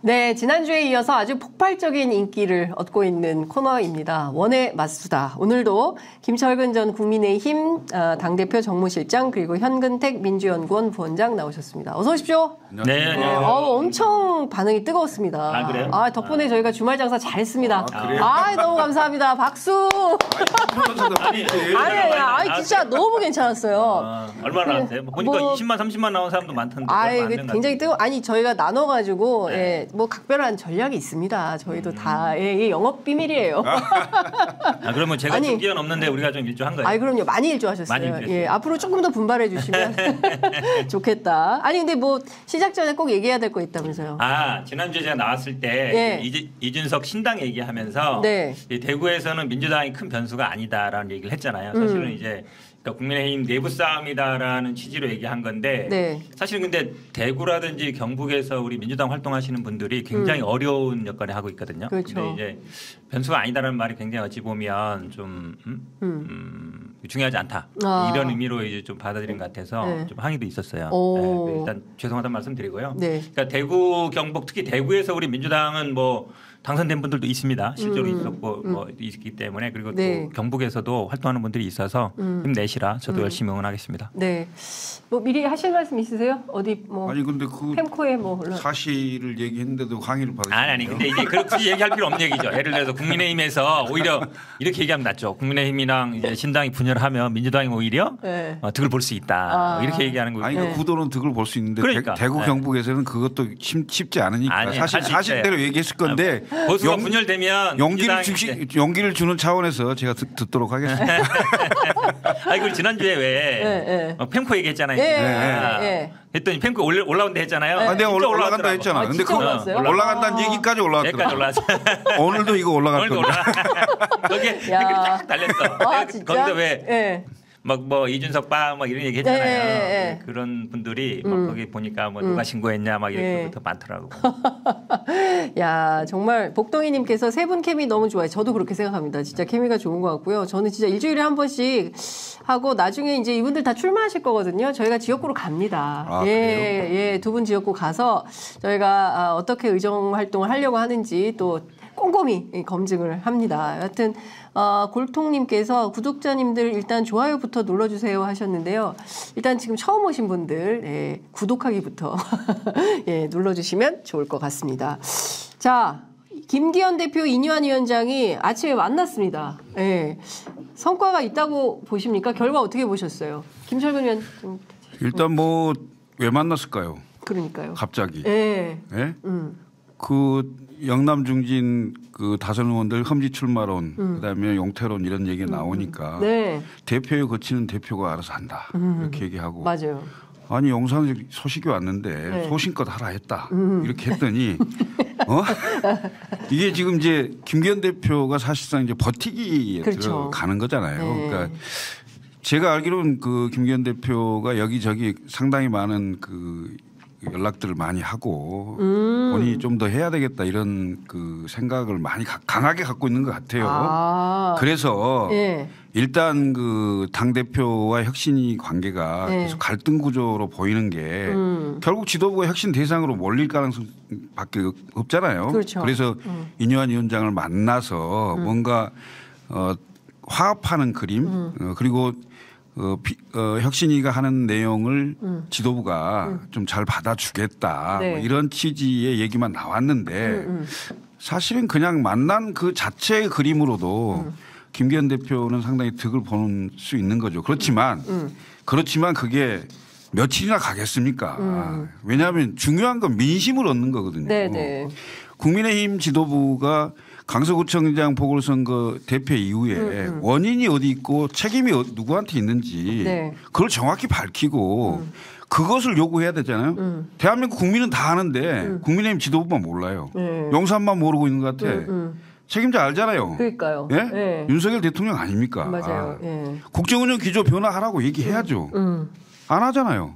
네, 지난주에 이어서 아주 폭발적인 인기를 얻고 있는 코너입니다. 원의 맛수다. 오늘도 김철근 전 국민의힘 당대표 정무실장 그리고 현근택 민주연구원 부원장 나오셨습니다. 어서 오십시오. 네, 안녕하세요. 엄청 반응이 뜨거웠습니다. 아, 그래요? 덕분에 저희가 주말 장사 잘했습니다. 그래요? 너무 감사합니다. 박수. 아니, 진짜 너무 괜찮았어요. 얼마나 나왔어요? 보니까 20만, 30만 나온 사람도 많던데. 굉장히 뜨거워. 저희가 나눠가지고, 네. 뭐 각별한 전략이 있습니다. 저희도 다 이게 영업 비밀이에요. 그러면 제가 좀 뛰어넘는데 우리가 좀 일조한 거예요? 그럼요. 많이 일조하셨어요. 앞으로 조금 더 분발해 주시면 좋겠다. 근데 뭐 시작 전에 꼭 얘기해야 될 거 있다면서요? 지난주에 제가 나왔을 때 이준석 신당 얘기하면서 대구에서는 민주당이 큰 변수가 아니다라는 얘기를 했잖아요. 사실은 이제 국민의힘 내부 싸움이다라는 취지로 얘기한 건데 사실은 근데 대구라든지 경북에서 우리 민주당 활동하시는 분들이 굉장히 어려운 역할을 하고 있거든요. 그렇죠. 근데 이제 변수가 아니다라는 말이 굉장히 어찌 보면 좀 중요하지 않다 이런 의미로 이제 좀 받아들인 것 같아서 좀 항의도 있었어요. 일단 죄송하다는 말씀드리고요. 그러니까 대구 경북 특히 대구에서 우리 민주당은 뭐 당선된 분들도 있습니다. 실제로 있었고 뭐 있기 때문에 그리고 또 경북에서도 활동하는 분들이 있어서 힘내시라 저도 열심히 응원하겠습니다. 네. 뭐 미리 하실 말씀 있으세요? 어디 뭐 근데 그 펜코에 뭐 사실을 얘기했는데도 강의를 받으셨어요. 아니 근데 이제 굳이 얘기할 필요 없는 얘기죠. 예를 들어서 국민의힘에서 오히려 이렇게 얘기하면 낫죠. 국민의힘이랑 이제 신당이 분열하면 민주당이 오히려 득을 볼 수 있다. 이렇게 얘기하는 거예요. 그 구도는 득을 볼 수 있는데 그러니까. 대구 경북에서는 그것도 쉽지 않으니까 사실대로 얘기했을 건데 보수가 분열되면 용기를 주는 차원에서 제가 듣도록 하겠습니다. 그리고 지난주에 왜 펜코 얘기했잖아요. 했더니 펜코 올라온다 했잖아요. 내가 올라간다 했잖아. 근데 그 올라간다는 얘기까지 올라왔더라고요. 오늘도 이거 올라갈 겁니다. 거기에 댓글이 쫙 달렸어. 거기서 왜 뭐 이준석 막 이런 얘기 했잖아요. 그런 분들이 거기 보니까 뭐 누가 신고했냐 막 이렇게 더 많더라고. 야, 정말 복동희님께서 세 분 케미 너무 좋아요. 저도 그렇게 생각합니다. 진짜 케미가 좋은 것 같고요. 저는 진짜 일주일에 한 번씩 하고 나중에 이제 이분들 다 출마하실 거거든요. 저희가 지역구로 갑니다. 두 분 지역구 가서 저희가 어떻게 의정 활동을 하려고 하는지 또 꼼꼼히 검증을 합니다. 여하튼 골통님께서 구독자님들 일단 좋아요부터 눌러주세요 하셨는데요. 일단 지금 처음 오신 분들 구독하기부터 눌러주시면 좋을 것 같습니다. 자, 김기현 대표 이뉴한 위원장이 아침에 만났습니다. 성과가 있다고 보십니까? 결과 어떻게 보셨어요? 김철근 위원장. 일단 뭐 왜 만났을까요? 그러니까요. 갑자기. 그 영남 중진 그 다선 의원들 험지 출마론 그다음에 용태론 이런 얘기가 나오니까 대표에 거치는 대표가 알아서 한다 이렇게 얘기하고 맞아요. 아니 용산에 소식이 왔는데 소신껏 하라 했다 이렇게 했더니 이게 지금 이제 김기현 대표가 사실상 이제 버티기에 들어가는 거잖아요. 그러니까 제가 알기로는 그 김기현 대표가 여기저기 상당히 많은 그 연락들을 많이 하고 본인이 좀 더 해야 되겠다 이런 그 생각을 많이 강하게 갖고 있는 것 같아요. 그래서 일단 그 당대표와 혁신위 관계가 계속 갈등 구조로 보이는 게 결국 지도부가 혁신 대상으로 몰릴 가능성밖에 없잖아요. 그래서 이뉴한 위원장을 만나서 뭔가 화합하는 그림 그리고 혁신위가 하는 내용을 지도부가 좀 잘 받아주겠다 뭐 이런 취지의 얘기만 나왔는데 사실은 그냥 만난 그 자체의 그림으로도 김기현 대표는 상당히 득을 보는 수 있는 거죠. 그렇지만 그게 며칠이나 가겠습니까? 왜냐하면 중요한 건 민심을 얻는 거거든요. 국민의힘 지도부가 강서구청장 보궐선거 대표 이후에 원인이 어디 있고 책임이 누구한테 있는지 그걸 정확히 밝히고 그것을 요구해야 되잖아요. 대한민국 국민은 다 아는데 국민의힘 지도부만 몰라요. 용산만 모르고 있는 것 같아. 책임자 알잖아요. 그러니까요. 윤석열 대통령 아닙니까? 맞아요. 국정운영 기조 변화하라고 얘기해야죠. 안 하잖아요.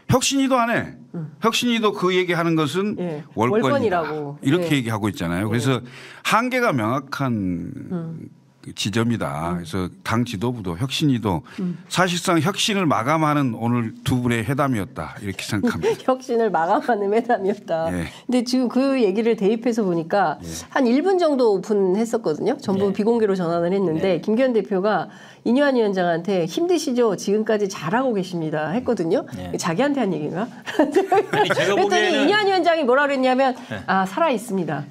혁신위도 안 해. 혁신위도 그 얘기하는 것은 월권이라고 이렇게 얘기하고 있잖아요. 그래서 한계가 명확한 지점이다. 그래서 당 지도부도 혁신위도 사실상 혁신을 마감하는 오늘 두 분의 회담이었다. 이렇게 생각합니다. 혁신을 마감하는 회담이었다. 예. 근데 지금 그 얘기를 대입해서 보니까 한 1분 정도 오픈했었거든요. 전부 비공개로 전환을 했는데 김기현 대표가 이뇨한 위원장한테 힘드시죠? 지금까지 잘하고 계십니다. 했거든요. 자기한테 한 얘기인가? 아니, 제가 보기에는 이뇨한 위원장이 뭐라 그랬냐면 아 살아 있습니다.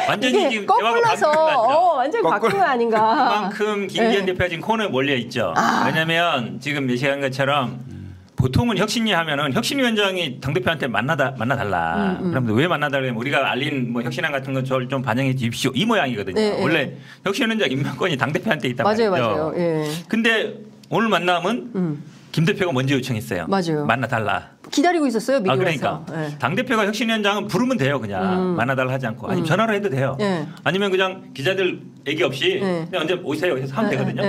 완전히 거꾸로서 완전히 바꾼 거 아닌가. 그만큼 김기현 대표가 지금 코너에 몰려 있죠. 왜냐하면 지금 예시한 것처럼 보통은 혁신위 하면은 혁신위원장이 당대표한테 만나달라. 그러면 왜 만나달라면 우리가 알린 뭐 혁신안 같은 거 저를 좀 반영해 주십시오. 이 모양이거든요. 원래 혁신위원장 임명권이 당대표한테 있단 말이죠. 맞아요. 예. 근데 오늘 만남은 김 대표가 먼저 요청했어요. 맞아요. 만나달라. 기다리고 있었어요. 미리 그러니까 당대표가 혁신위원장은 부르면 돼요. 그냥 만나달라 하지 않고. 아니면 전화로 해도 돼요. 아니면 그냥 기자들 얘기 없이 그냥 언제 오세요 해서 하면 되거든요.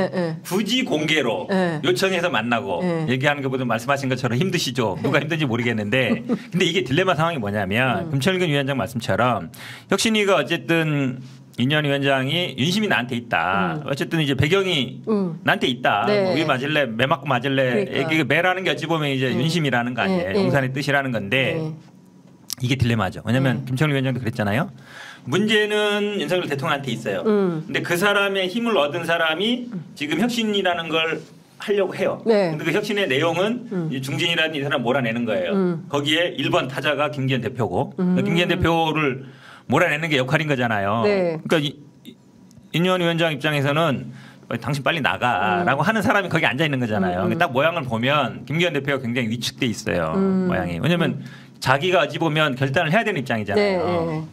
굳이 공개로 요청해서 만나고 얘기하는 것보다 말씀하신 것처럼 힘드시죠. 누가 힘든지 모르겠는데 근데 이게 딜레마 상황이 뭐냐면 금철근 위원장 말씀처럼 혁신위가 어쨌든 이뇨한 위원장이 윤심이 나한테 있다. 어쨌든 이제 배경이 나한테 있다. 뭐 위 맞을래, 매 맞고 맞을래. 그러니까. 매라는 게 어찌 보면 이제 윤심이라는 거 아니에요. 공산의 뜻이라는 건데 이게 딜레마죠. 왜냐하면 김철근 위원장도 그랬잖아요. 문제는 윤석열 대통령한테 있어요. 근데 그 사람의 힘을 얻은 사람이 지금 혁신이라는 걸 하려고 해요. 근데 그 혁신의 내용은 중진이라는 이 사람 몰아내는 거예요. 거기에 1번 타자가 김기현 대표고 김기현 대표를 몰아내는 게 역할인 거잖아요. 그러니까 이뇨한 위원장 입장에서는 당신 빨리 나가라고 하는 사람이 거기 앉아 있는 거잖아요. 딱 모양을 보면 김기현 대표가 굉장히 위축돼 있어요. 모양이. 왜냐하면 자기가 어찌 보면 결단을 해야 되는 입장이잖아요.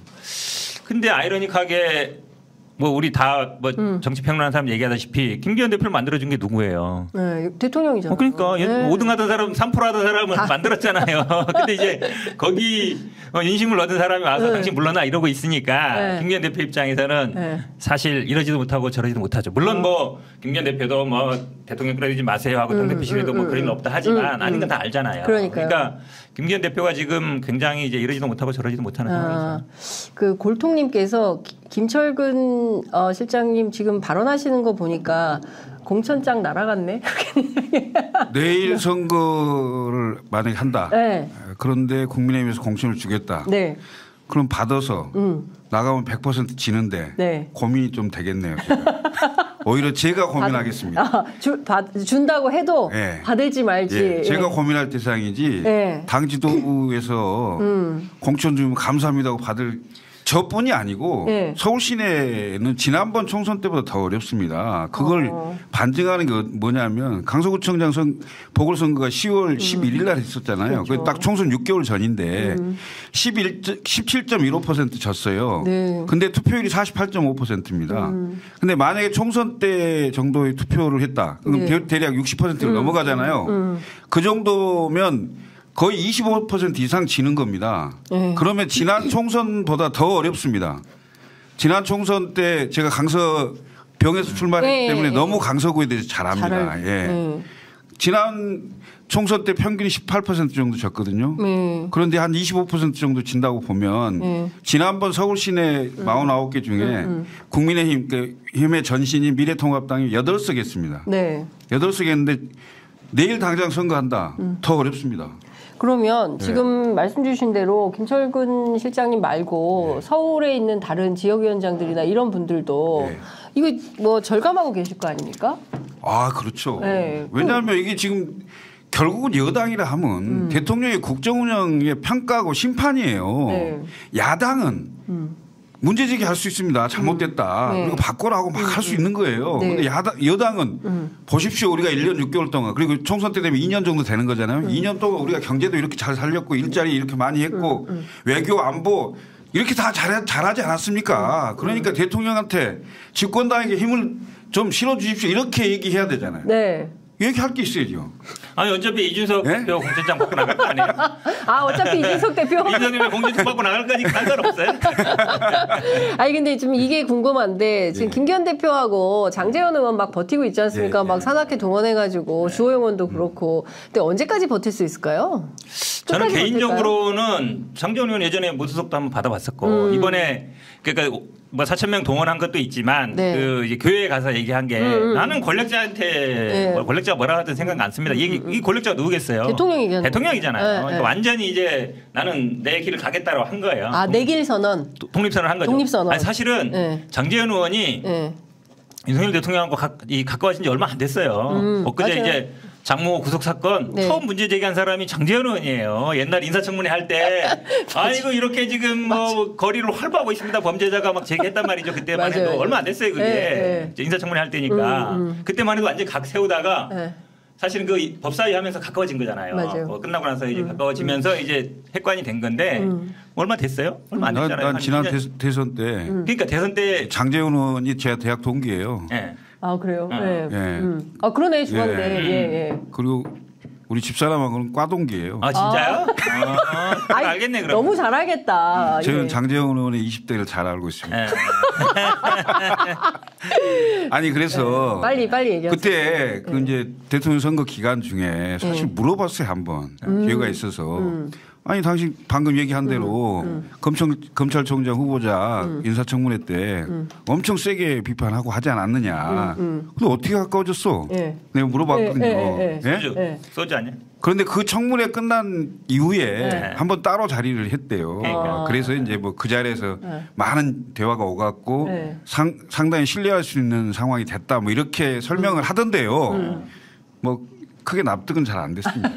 근데 아이러니하게 뭐 우리 다 뭐 정치평론하는 사람 얘기하다시피 김기현 대표를 만들어준 게 누구예요? 대통령이잖아요. 그러니까 5등 하던 사람 3% 하던 사람은 만들었잖아요. 근데 이제 거기 인심을 얻은 사람이 와서 당신 물러나 이러고 있으니까 김기현 대표 입장에서는 사실 이러지도 못하고 저러지도 못하죠. 물론 뭐 김기현 대표도 뭐 대통령 끌어들이지 마세요 하고 당대표실에도 뭐 그런 일 없다 하지만 아닌 건 다 알잖아요. 그러니까 김기현 대표가 지금 굉장히 이제 이러지도 못하고 저러지도 못하는 상황이죠. 그 골통님께서 김철근 실장님 지금 발언하시는 거 보니까 공천장 날아갔네. 내일 선거를 만약에 한다. 그런데 국민의힘에서 공천을 주겠다. 그럼 받아서 나가면 100% 지는데 고민이 좀 되겠네요. 오히려 제가 고민하겠습니다. 준다고 해도 받을지 말지. 제가 고민할 대상이지 당 지도부에서 공천 주면 감사합니다고 받을 저뿐이 아니고 서울 시내는 지난번 총선 때보다 더 어렵습니다. 그걸 반증하는 게 뭐냐면 강서구청장 보궐선거가 10월 11일 날 했었잖아요. 그게 딱 총선 6개월 전인데 17.15% 졌어요. 근데 투표율이 48.5%입니다. 근데 만약에 총선 때 정도의 투표를 했다. 그럼 대략 60%를 넘어가잖아요. 그 정도면 거의 25% 이상 지는 겁니다. 그러면 지난 총선보다 더 어렵습니다. 지난 총선 때 제가 강서병에서 출마했기 때문에 너무 강서구에 대해서 잘 압니다. 지난 총선 때 평균이 18% 정도 졌거든요. 그런데 한 25% 정도 진다고 보면 지난번 서울 시내 49개 중에 국민의힘의 전신인 미래통합당이 8석이었습니다. 8석이었는데 내일 당장 선거한다. 더 어렵습니다. 그러면 지금 말씀 주신 대로 김철근 실장님 말고 서울에 있는 다른 지역위원장들이나 이런 분들도 이거 뭐 절감하고 계실 거 아닙니까? 그렇죠. 왜냐하면 이게 지금 결국은 여당이라 하면 대통령의 국정운영의 평가하고 심판이에요. 야당은 문제제기 할 수 있습니다. 잘못됐다. 그리고 바꿔라고 막 할 수 있는 거예요. 근데 여당은 보십시오. 우리가 1년 6개월 동안 그리고 총선 때 되면 2년 정도 되는 거잖아요. 2년 동안 우리가 경제도 이렇게 잘 살렸고 일자리 이렇게 많이 했고 외교 안보 이렇게 다 잘하지 않았습니까? 그러니까 대통령한테 집권당에게 힘을 좀 실어주십시오. 이렇게 얘기해야 되잖아요. 얘기할 게 있어야죠. 아니 어차피 이준석 대표 공천장 받고 나갈 거 아니에요? 아 어차피 이준석 대표 이준석이 공천장 받고 나갈 거니까 상관없어요. 아니 근데 좀 이게 궁금한데 지금 김기현 대표하고 장제원 의원 막 버티고 있지 않습니까? 막 산악회 동원해가지고 주호영 의원도 그렇고. 근데 언제까지 버틸 수 있을까요? 저는 개인적으로는 장제원 의원 예전에 무소속도 한번 받아봤었고 이번에 그러니까 뭐 4,000명 동원한 것도 있지만 그 이제 교회에 가서 얘기한 게 나는 권력자한테 권력자가 뭐라 하든 생각 안 씁니다. 이 권력자가 누구겠어요? 대통령이잖아요. 그러니까 완전히 이제 나는 내 길을 가겠다라고 한 거예요. 아, 내 길 선언. 독립선언을 한 거죠. 독립선언. 아니, 사실은 장제원 의원이 윤석열 대통령하고 가까워진 지 얼마 안 됐어요. 엊그제 이제 장모 구속 사건 처음 문제 제기한 사람이 장제원 의원이에요. 옛날 인사청문회 할 때 아이고 이렇게 지금 뭐 거리를 활보하고 있습니다. 범죄자가 막 제기했단 말이죠. 그때만 해도 얼마 안 됐어요. 그게 인사청문회 할 때니까 그때만 해도 완전 각 세우다가 사실은 그 법사위 하면서 가까워진 거잖아요. 끝나고 나서 이제 가까워지면서 이제 핵관이 된 건데 얼마 됐어요? 얼마 안 됐잖아요. 난 지난 대선 때 그러니까 대선 때 장제원 의원이 제 대학 동기예요. 아 그래요? 아 그러네 중앙대. 그리고 우리 집사람하고는 과동기예요. 아 진짜요? 알겠네 그럼. 너무 잘 알겠다. 저는 장제원 의원의 20대를 잘 알고 있습니다. 아니 그래서 빨리 얘기하세요. 그때 그 이제 대통령 선거 기간 중에 사실 물어봤어요 한번 기회가 있어서. 아니 당신 방금 얘기한 대로 검찰총장 후보자 인사청문회 때 엄청 세게 비판하고 하지 않았느냐. 근데 어떻게 가까워졌어? 내가 물어봤거든요. 소주 아니야? 그런데 그 청문회 끝난 이후에 한번 따로 자리를 했대요. 그래서 이제 뭐 그 자리에서 많은 대화가 오갔고 상당히 신뢰할 수 있는 상황이 됐다. 뭐 이렇게 설명을 하던데요. 뭐 크게 납득은 잘 안 됐습니다.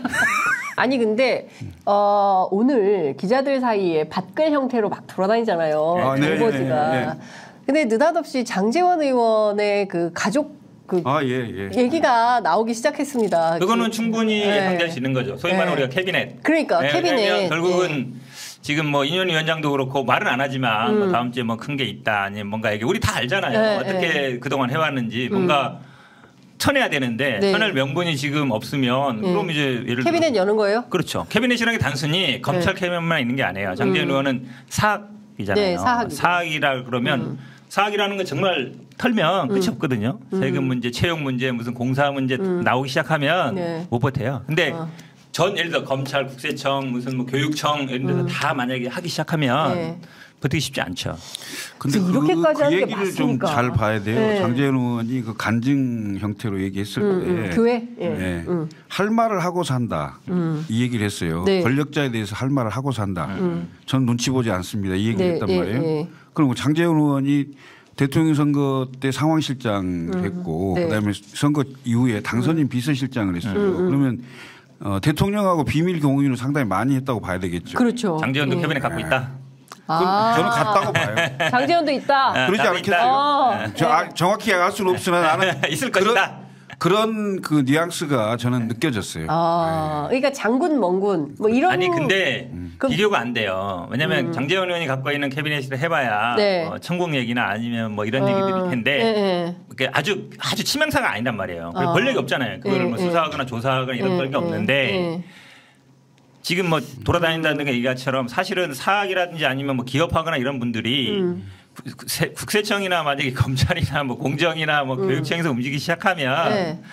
아니 근데 오늘 기자들 사이에 밭글 형태로 막 돌아다니잖아요. 정보지가. 근데 느닷없이 장제원 의원의 그 가족 얘기가 나오기 시작했습니다. 그거는 충분히 예상될 수 있는 거죠. 소위 말하는 우리가 캐비넷. 그러니까 캐비넷. 결국은 지금 뭐 인현 위원장도 그렇고 말은 안 하지만 뭐 다음 주에 뭐 큰 게 있다 아니면 뭔가 얘기 우리 다 알잖아요. 어떻게 그동안 해왔는지 뭔가 쳐내야 되는데 쳐낼 명분이 지금 없으면 그럼 이제 예를 들어 캐비넷 여는 거예요? 그렇죠. 캐비넷이라는 게 단순히 검찰 캐비넷만 있는 게 아니에요. 장제원 의원은 사학이잖아요. 사학이라 그러면 사학이라는 건 정말 털면 끝이 없거든요. 세금 문제, 채용 문제, 무슨 공사 문제 나오기 시작하면 못 버텨요. 근데 예를 들어 검찰, 국세청, 무슨 뭐 교육청 이런 데서 다 만약에 하기 시작하면 버티기 쉽지 않죠. 근데 이렇게까지 그 얘기를 좀 잘 봐야 돼요. 장제원 의원이 그 간증 형태로 얘기했을 때 교회 할 말을 하고 산다 이 얘기를 했어요. 권력자에 대해서 할 말을 하고 산다. 전 눈치 보지 않습니다. 이 얘기를 했단 말이에요. 그리고 장제원 의원이 대통령 선거 때 상황실장 했고 그다음에 선거 이후에 당선인 비서실장을 했어요. 그러면 대통령하고 비밀 공유를 상당히 많이 했다고 봐야 되겠죠. 그렇죠. 장제원도 캐비넷 갖고 있다. 저는 같다고 봐요. 장제원도 있다. 그러지 않겠어요? 정확히 알 수는 없으나 나는 있을 것이다. 그런 그 뉘앙스가 저는 느껴졌어요. 그러니까 장군, 멍군 뭐 이런. 아니 근데 비교가 안 돼요. 왜냐하면 장제원 의원이 갖고 있는 캐비넷을 해봐야 천공 얘기나 아니면 뭐 이런 얘기들일 텐데 아주 치명사가 아니란 말이에요. 권력이 없잖아요. 그걸 뭐 수사하거나 조사하거나 이런 권력이 없는데. 지금 뭐 돌아다닌다는 얘기처럼 사실은 사학이라든지 아니면 뭐 기업하거나 이런 분들이 국세청이나 만약에 검찰이나 뭐 공정이나 뭐 교육청에서 움직이기 시작하면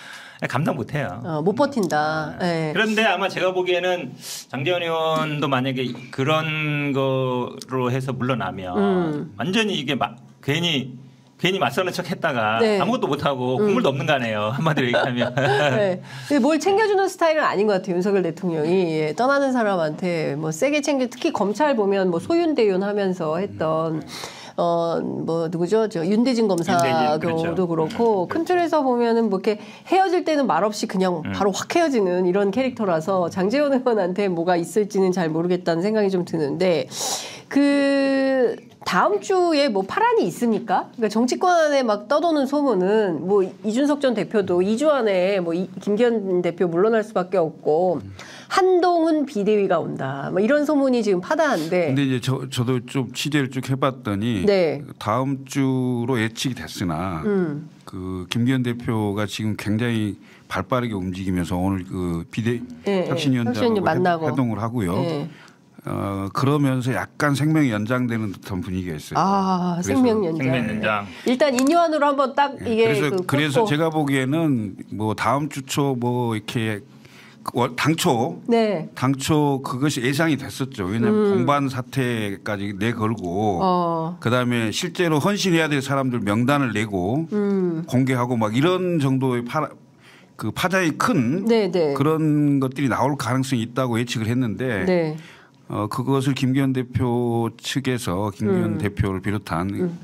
감당 못해요. 못 버틴다. 그런데 아마 제가 보기에는 장제원 의원도 만약에 그런 거로 해서 물러나면 완전히 이게 괜히 맞서는 척 했다가 아무것도 못하고 국물도 없는 거 아니에요. 한마디로 얘기하면. 뭘 챙겨주는 스타일은 아닌 것 같아요. 윤석열 대통령이 떠나는 사람한테 뭐 세게 특히 검찰 보면 뭐 소윤대윤 하면서 했던 뭐 누구죠? 윤대진 검사 경우도 그렇고 큰 틀에서 보면은 뭐 이렇게 헤어질 때는 말없이 그냥 바로 확 헤어지는 이런 캐릭터라서 장제원 의원한테 뭐가 있을지는 잘 모르겠다는 생각이 좀 드는데 그 다음 주에 뭐 파란이 있습니까? 그러니까 정치권 안에 막 떠도는 소문은 뭐 이준석 전 대표도 2주 안에 뭐 김기현 대표 물러날 수밖에 없고 한동훈 비대위가 온다. 뭐 이런 소문이 지금 파다한데. 근데 이제 저도 좀 취재를 쭉 해봤더니 다음 주로 예측이 됐으나 그 김기현 대표가 지금 굉장히 발빠르게 움직이면서 오늘 그 혁신위원장하고 만나고 회동을 하고요. 그러면서 약간 생명이 연장되는 듯한 분위기가 있어요. 아, 생명 연장. 일단 인유한으로 한번 딱 이게 그래서 제가 보기에는 뭐 다음 주 초 뭐 이렇게 당초 그것이 예상이 됐었죠. 왜냐하면 공반 사태까지 내걸고 그다음에 실제로 헌신해야 될 사람들 명단을 내고 공개하고 막 이런 정도의 그 파장이 큰 그런 것들이 나올 가능성이 있다고 예측을 했는데 그것을 김기현 대표 측에서 김기현 대표를 비롯한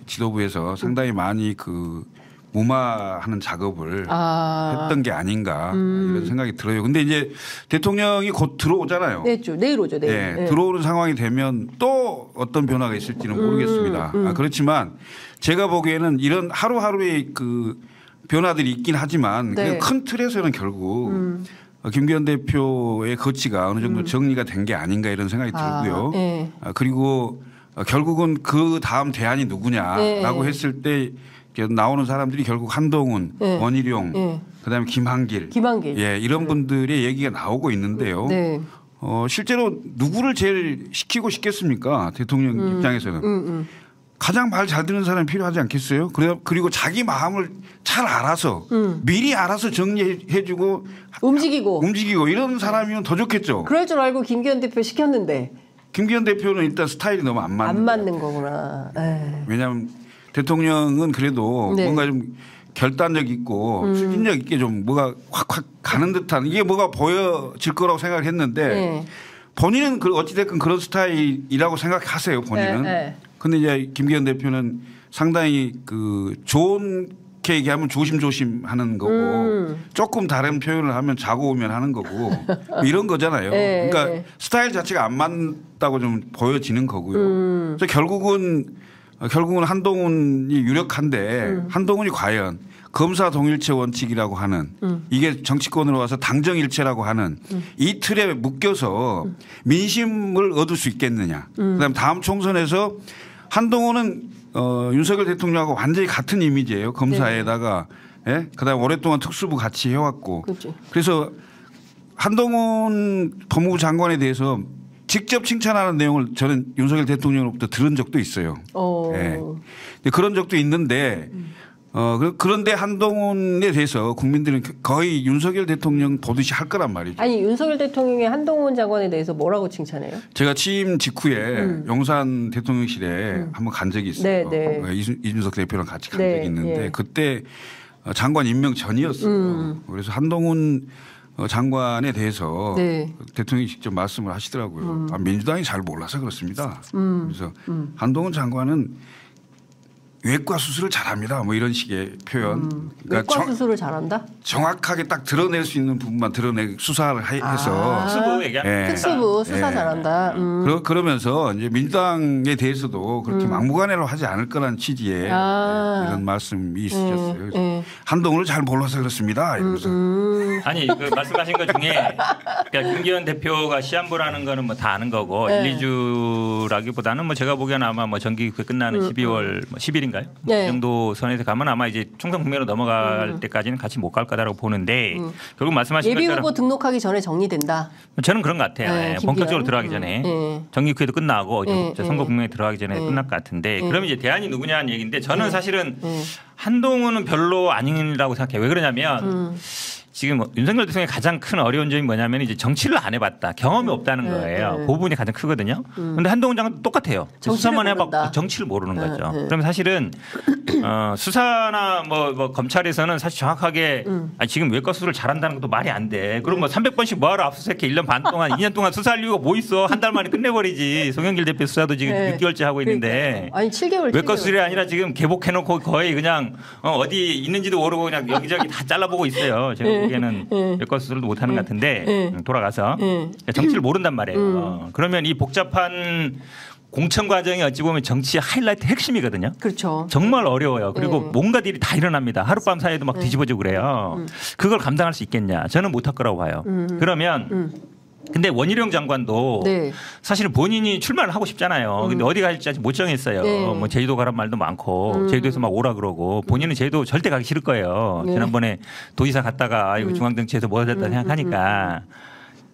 지도부에서 상당히 많이 그 무마하는 작업을 했던 게 아닌가 이런 생각이 들어요. 근데 이제 대통령이 곧 들어오잖아요. 내일 오죠. 내일. 들어오는 상황이 되면 또 어떤 변화가 있을지는 모르겠습니다. 그렇지만 제가 보기에는 이런 하루하루의 그 변화들이 있긴 하지만 큰 틀에서는 결국 김기현 대표의 거치가 어느 정도 정리가 된 게 아닌가 이런 생각이 들고요. 그리고 결국은 그 다음 대안이 누구냐라고 했을 때 나오는 사람들이 결국 한동훈, 원희룡, 그다음에 김한길, 이런 분들의 얘기가 나오고 있는데요. 실제로 누구를 제일 시키고 싶겠습니까? 대통령 입장에서는. 가장 말 잘 듣는 사람이 필요하지 않겠어요? 그리고 자기 마음을 잘 알아서 미리 알아서 정리해주고 움직이고 이런 사람이면 더 좋겠죠. 그럴 줄 알고 김기현 대표 시켰는데. 김기현 대표는 일단 스타일이 너무 안 맞는 거구나. 왜냐하면 대통령은 그래도 뭔가 좀 결단력 있고 추진력 있게 좀 뭐가 확 가는 듯한 이게 뭐가 보여질 거라고 생각을 했는데 본인은 어찌됐건 그런 스타일이라고 생각하세요. 본인은. 근데 이제 김기현 대표는 상당히 그 좋게 얘기하면 조심조심 하는 거고 조금 다른 표현을 하면 자고 오면 하는 거고 뭐 이런 거잖아요. 그러니까 스타일 자체가 안 맞다고 좀 보여지는 거고요. 그래서 결국은 한동훈이 유력한데 한동훈이 과연 검사 동일체 원칙이라고 하는 이게 정치권으로 와서 당정일체라고 하는 이 틀에 묶여서 민심을 얻을 수 있겠느냐. 그다음에 다음 총선에서 한동훈은 윤석열 대통령하고 완전히 같은 이미지예요. 검사에다가 그다음에 오랫동안 특수부 같이 해왔고 그래서 한동훈 법무부 장관에 대해서 직접 칭찬하는 내용을 저는 윤석열 대통령으로부터 들은 적도 있어요. 그런 적도 있는데 그런데 한동훈에 대해서 국민들은 거의 윤석열 대통령 보듯이 할 거란 말이죠. 아니 윤석열 대통령이 한동훈 장관에 대해서 뭐라고 칭찬해요? 제가 취임 직후에 용산 대통령실에 한번 간 적이 있어요. 이준석 대표랑 같이 간 적이 있는데 그때 장관 임명 전이었어요. 그래서 한동훈 장관에 대해서 대통령이 직접 말씀을 하시더라고요. 민주당이 잘 몰라서 그렇습니다. 그래서 한동훈 장관은 외과 수술을 잘합니다. 뭐 이런 식의 표현. 외과 수술을 잘한다? 정확하게 딱 드러낼 수 있는 부분만 수사를 해서. 특수부 얘기하는 특수부 수사 잘한다. 그러면서 이제 민주당에 대해서도 그렇게 막무가내로 하지 않을 거라는 취지의 이런 말씀이 있으셨어요. 한동훈을 잘 몰라서 그렇습니다. 이러면서. 아니 그 말씀하신 것 중에 그러니까 김기현 대표가 시한부라는 거는 뭐 다 아는 거고 1, 2주라기보다는 뭐 제가 보기에는 아마 뭐 정기 끝나는 12월 10일인가요? 이 정도 선에서 가면 아마 이제 총선 국면으로 넘어갈 때까지는 같이 못 갈 거다라고 보는데 결국 말씀하신 예비 것처럼 후보 등록하기 전에 정리된다. 저는 그런 것 같아요. 본격적으로 들어가기 전에 정기국회도 끝나고 선거 국면에 들어가기 전에 끝날 것 같은데 그러면 이제 대안이 누구냐는 얘기인데 저는 사실은 한동훈은 별로 아니라고 생각해요. 왜 그러냐면 지금 윤석열 대통령의 가장 큰 어려운 점이 뭐냐면 이제 정치를 안 해봤다. 경험이 없다는 거예요. 그 부분이 가장 크거든요. 그런데 한동훈 장관도 똑같아요. 수사만 해봤고 정치를 모르는 거죠. 그러면 사실은 수사나 뭐 검찰에서는 사실 정확하게 아니 지금 외과 수술을 잘한다는 것도 말이 안 돼. 그럼 뭐 300번씩 뭐하러 압수수색해 1년 반 동안 2년 동안 수사할 이유가 뭐 있어. 한 달 만에 끝내버리지. 송영길 대표 수사도 지금 6개월째 하고 있는데 아니 7개월 외과 수술이 아니라 지금 개복해놓고 거의 그냥 어디 있는지도 모르고 그냥 여기저기 다 잘라보고 있어요. 제가 보기에는 외과 수술도 못하는 것 같은데 돌아가서 정치를 모른단 말이에요. 그러면 이 복잡한 공천 과정이 어찌 보면 정치의 하이라이트 핵심이거든요. 그렇죠. 정말 어려워요. 그리고 뭔가 일이 다 일어납니다. 하룻밤 사이에도 막 뒤집어지고 그래요. 그걸 감당할 수 있겠냐. 저는 못할 거라고 봐요. 그러면 근데 원희룡 장관도 네. 사실은 본인이 출마를 하고 싶잖아요. 근데 어디 갈지 아직 못 정했어요. 네. 뭐 제주도 가란 말도 많고 제주도에서 막 오라 그러고 본인은 제주도 절대 가기 싫을 거예요. 네. 지난번에 도지사 갔다가 이거 중앙정치에서 뭐 됐다 생각하니까.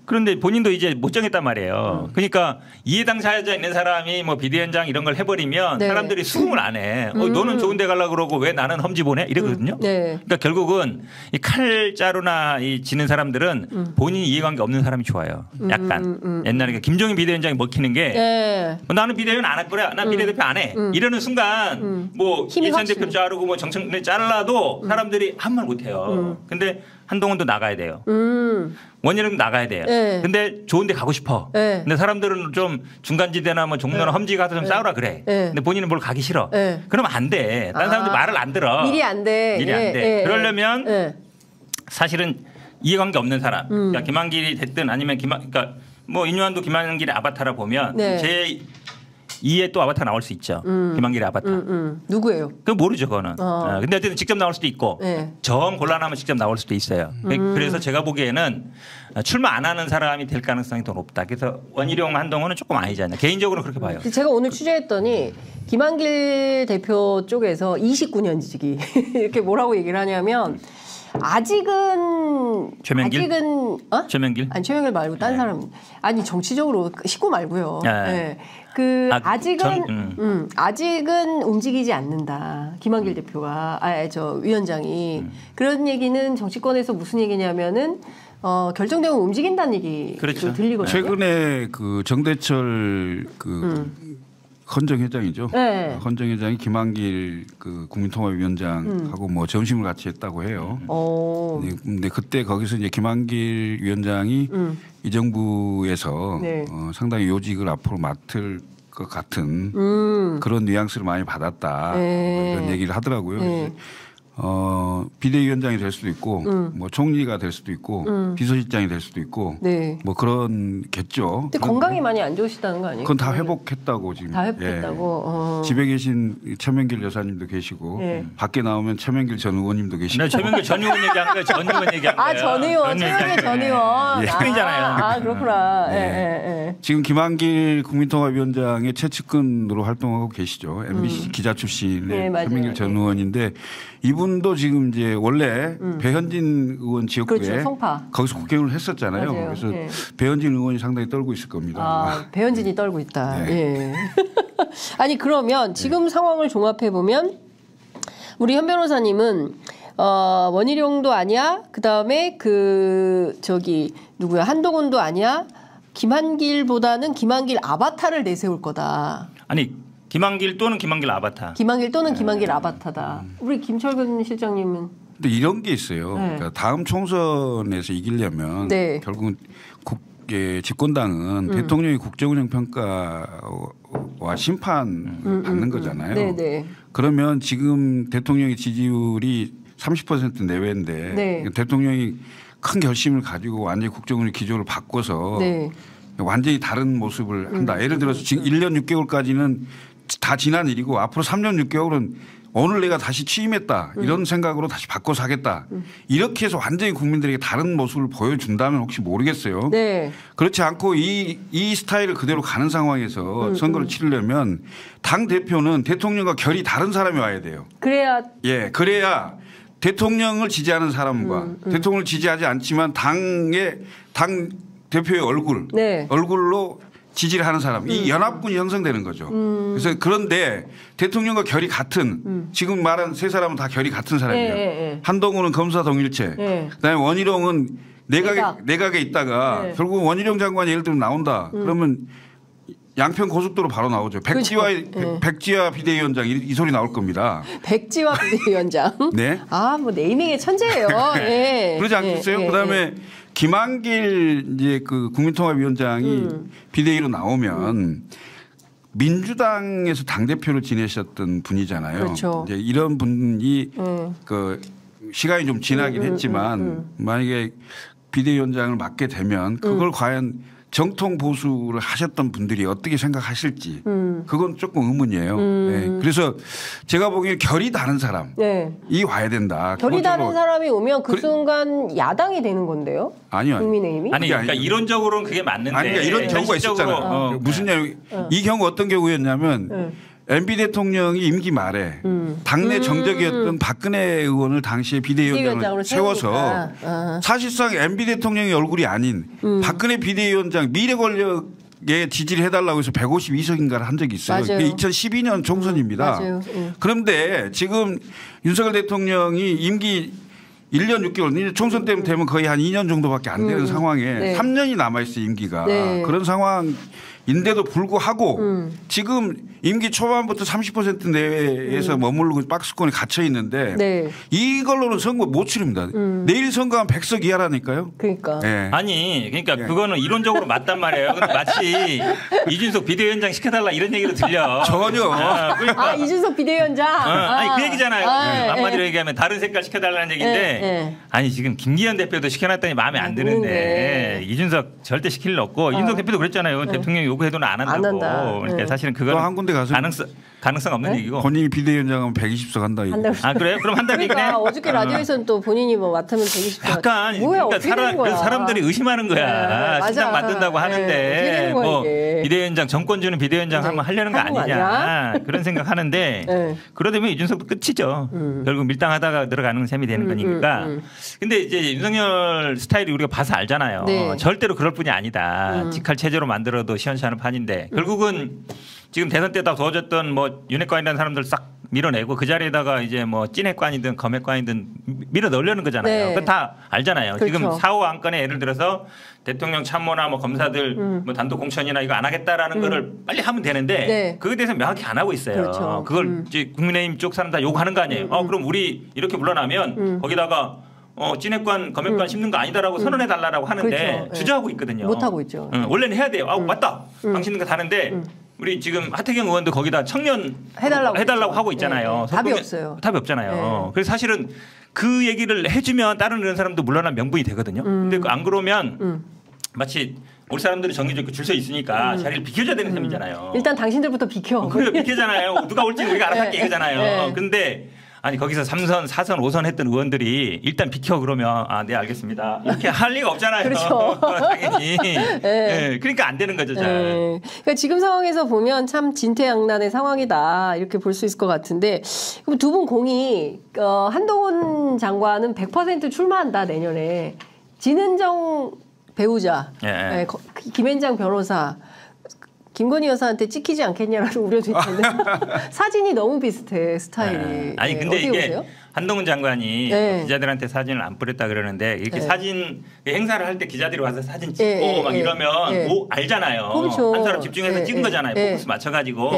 그런데 본인도 이제 못 정했단 말이에요. 그러니까 이해 당사자 있는 사람이 뭐 비대위원장 이런 걸 해버리면 네. 사람들이 수긍을 안 해. 너는 좋은 데 가려고 그러고 왜 나는 험지 보내? 이러거든요. 네. 그러니까 결국은 이 칼자루나 이 지는 사람들은 본인이 이해관계 없는 사람이 좋아요. 약간. 옛날에 김종인 비대위원장이 먹히는 게 네. 나는 비대위원 안 할 거야. 난 비례대표 안 해. 이러는 순간 뭐 힘이 예선 확실히. 대표 자르고 뭐 정청래 잘라도 사람들이 한 말 못 해요. 근데 한동훈도 나가야 돼요. 원희룡도 나가야 돼요. 네. 근데 좋은 데 가고 싶어. 네. 근데 사람들은 좀 중간지대나 뭐 종로나 험지 가서 좀 싸우라 그래. 네. 근데 본인은 뭘 가기 싫어. 네. 그러면 안 돼. 다른 사람들 말을 안 들어. 미리 안 돼. 미리 안 돼. 그러려면 예. 사실은 이해관계 없는 사람. 그러니까 김한길이 됐든 아니면 그러니까 뭐 인유한도 김한길의 아바타라 보면 네. 제 2에 또 아바타 나올 수 있죠. 김한길의 아바타. 누구예요? 그 모르죠, 그거는. 근데 어쨌든 직접 나올 수도 있고 네. 정 곤란하면 직접 나올 수도 있어요. 그래서 제가 보기에는 출마 안 하는 사람이 될 가능성이 더 높다. 그래서 원희룡 한동훈은 조금 아니잖아요. 개인적으로 그렇게 봐요. 제가 오늘 취재했더니 김한길 대표 쪽에서 29년지기 이렇게 뭐라고 얘기를 하냐면 아직은 최명길? 아니 최명길 말고 딴 사람 아니 정치적으로 식구 말고요. 네. 네. 아직은 움직이지 않는다. 김한길 대표가 저 위원장이 그런 얘기는 정치권에서 무슨 얘기냐면은 결정되면 움직인다는 얘기 그렇죠. 들리거든요. 최근에 그 정대철 헌정 회장이죠. 네. 헌정 회장이 김한길 그 국민통합위원장하고 뭐 점심을 같이 했다고 해요. 근데 그때 거기서 이제 김한길 위원장이 이 정부에서 네. 상당히 요직을 앞으로 맡을 것 같은 그런 뉘앙스를 많이 받았다. 네. 이런 얘기를 하더라고요. 네. 비대위원장이 될 수도 있고 뭐 총리가 될 수도 있고 비서실장이 될 수도 있고 네. 뭐 그런겠죠. 근데 건강이 많이 안 좋으시다는 거 아니에요? 그건 다 회복했다고 지금. 다 회복했다고. 집에 계신 최명길 여사님도 계시고 밖에 나오면 최명길 전 의원님도 계시고. 네, 최명길 전 의원 얘기한 거예요. 전 의원 얘기한 거예요. 전 의원, 최명길 전 의원. 측근이잖아요. 그렇구나. 네. 지금 김한길 국민통합위원장의 최측근으로 활동하고 계시죠. MBC 기자 출신의 최명길 전 의원인데 이분도 지금 이제 원래 배현진 의원 지역구에 그렇죠, 송파. 거기서 국회의원을 했었잖아요. 맞아요. 그래서 배현진 의원이 상당히 떨고 있을 겁니다. 배현진이 떨고 있다. 네. 예. 아니 그러면 지금 상황을 종합해 보면 우리 현 변호사님은 원희룡도 아니야. 그다음에 누구야? 한동훈도 아니야. 김한길보다는 김한길 아바타를 내세울 거다. 아니 김한길 또는 김한길 아바타. 김한길 또는 김한길 아바타다. 우리 김철근 실장님은. 근데 이런 게 있어요. 그러니까 다음 총선에서 이기려면 결국은 집권당은 대통령이 국정운영 평가와 심판 받는 거잖아요. 네네. 그러면 지금 대통령의 지지율이 30% 내외인데 대통령이 큰 결심을 가지고 완전히 국정운영 기조를 바꿔서 완전히 다른 모습을 한다. 예를 들어서 지금 1년 6개월까지는 다 지난 일이고 앞으로 3년 6개월은 오늘 내가 다시 취임했다. 이런 생각으로 다시 바꿔서 하겠다. 이렇게 해서 완전히 국민들에게 다른 모습을 보여준다면 혹시 모르겠어요. 네. 그렇지 않고 이 스타일을 그대로 가는 상황에서 선거를 치르려면 당 대표는 대통령과 결이 다른 사람이 와야 돼요. 그래야 대통령을 지지하는 사람과 대통령을 지지하지 않지만 당 대표의 얼굴로 지지를 하는 사람, 이 연합군이 형성되는 거죠. 그래서 그런데 대통령과 결이 같은 지금 말한 세 사람은 다 결이 같은 사람이에요. 한동훈은 검사 동일체, 그다음에 원희룡은 내각에 있다가 결국 원희룡 장관이 예를 들면 나온다. 그러면 양평 고속도로 바로 나오죠. 백지화 비대위원장 이 소리 나올 겁니다. 백지화 비대위원장. 네. 뭐 네이밍의 천재예요. 그러지 않겠어요? 그다음에 김한길 이제 그 국민통합위원장이 비대위로 나오면 민주당에서 당 대표를 지내셨던 분이잖아요. 그렇죠. 이제 이런 분이 그 시간이 좀 지나긴 했지만 만약에 비대위원장을 맡게 되면 그걸 과연 정통 보수를 하셨던 분들이 어떻게 생각하실지 그건 조금 의문이에요. 네. 그래서 제가 보기엔 결이 다른 사람이 와야 된다. 결이 다른 사람이 오면 그 순간 야당이 되는 건데요? 아니요. 국민의힘이? 아니 그러니까 이론적으로는 그게 맞는데 아니 그러니까 이런 경우가 있었잖아요. 무슨 이 경우 어떤 경우였냐면 MB 대통령이 임기 말에 당내 정적이었던 박근혜 의원을 당시에 비대위원장을 세워서 사실상 MB 대통령의 얼굴이 아닌 박근혜 비대위원장 미래 권력에 지지를 해달라고 해서 152석인가를 한 적이 있어요. 그게 2012년 총선입니다. 그런데 지금 윤석열 대통령이 임기 1년 6개월, 총선 때문에 되면 거의 한 2년 정도밖에 안 되는 상황에 3년이 남아있어요, 임기가. 그런 상황인데도 불구하고 지금 임기 초반부터 30% 내외에서 머무르고 박스권에 갇혀 있는데 이걸로는 선거 못 치릅니다. 내일 선거하면 100석 이하라니까요. 그러니까. 네. 아니, 그러니까 그거는 이론적으로 맞단 말이에요. 근데 마치 이준석 비대위원장 시켜달라 이런 얘기로 들려. 전혀. 그러니까. 이준석 비대위원장. 아니 그 얘기잖아요. 한마디로 얘기하면 다른 색깔 시켜달라는 얘기인데 아니 지금 김기현 대표도 시켜놨더니 마음에 안 드는데 이준석 절대 시킬 일 없고 이준석 대표도 그랬잖아요. 대통령이 요구해도는 안 한다고. 그러니까 사실은 그건 한 군데 가서 가능성 없는 얘기고. 본인이 비대위원장하면 120석 한다. 아 그래요? 그럼 한다는 얘기네. 그러니까 어저께 라디오에서는 또 본인이 뭐 맡으면 120석. 약간 뭐야, 그러니까 사람들이 의심하는 거야. 신당 만든다고 하는데 뭐 비대위원장 정권 주는 비대위원장 하면 하려는 거 아니냐 그런 생각하는데 그러다면 이준석도 끝이죠. 결국 밀당하다가 들어가는 셈이 되는 거니까. 근데 이제 윤석열 스타일이 우리가 봐서 알잖아요. 절대로 그럴 뿐이 아니다. 직할 체제로 만들어도 시원시원한 판인데 결국은 지금 대선 때 다 도와줬던 뭐 윤핵관이라는 사람들 싹 밀어내고 그 자리에다가 이제 뭐 찐핵관이든 검핵관이든 밀어 넣으려는 거잖아요. 그건 다 알잖아요. 그렇죠. 지금 4호 안건에 예를 들어서 대통령 참모나 뭐 검사들 뭐 단독 공천이나 이거 안 하겠다라는 거를 빨리 하면 되는데 그거에 대해서 명확히 안 하고 있어요. 그렇죠. 그걸 이제 국민의힘 쪽 사람 다 요구하는 거 아니에요. 그럼 우리 이렇게 물러나면 거기다가 찐핵관, 검핵관 심는 거 아니다라고 선언해 달라고 하는데 그렇죠. 주저하고 있거든요. 못 하고 있죠. 원래는 해야 돼요. 맞다. 당신은 거 다른데 우리 지금 하태경 의원도 거기다 청년 해달라고 하고 있잖아요. 답이 없어요. 답이 없잖아요. 그래서 사실은 그 얘기를 해주면 다른 이런 사람도 물러난 명분이 되거든요. 근데 안 그러면 마치 우리 사람들이 정해져 줄 서 있으니까 자리를 비켜줘야 되는 셈이잖아요. 일단 당신들부터 비켜. 그래 비켜잖아요. 누가 올지 우리가 알아서 할게 이거잖아요. 근데 아니 거기서 3선, 4선, 5선 했던 의원들이 일단 비켜 그러면 네 알겠습니다. 이렇게 할 리가 없잖아요. 그렇죠. 당연히. 그러니까 안 되는 거죠. 잘. 그러니까 지금 상황에서 보면 참 진퇴양난의 상황이다 이렇게 볼 수 있을 것 같은데 그럼 두 분 공이 한동훈 장관은 100% 출마한다 내년에 진은정 배우자 김앤장 변호사 김건희 여사한테 찍히지 않겠냐라는 우려도 있는데 사진이 너무 비슷해 스타일이. 아니 근데 이게 보세요? 한동훈 장관이 기자들한테 사진을 안 뿌렸다 그러는데 이렇게 사진 행사를 할 때 기자들이 와서 사진 찍고 막 이러면 알잖아요. 그렇죠. 한 사람 집중해서 찍은 거잖아요. 포커스 맞춰가지고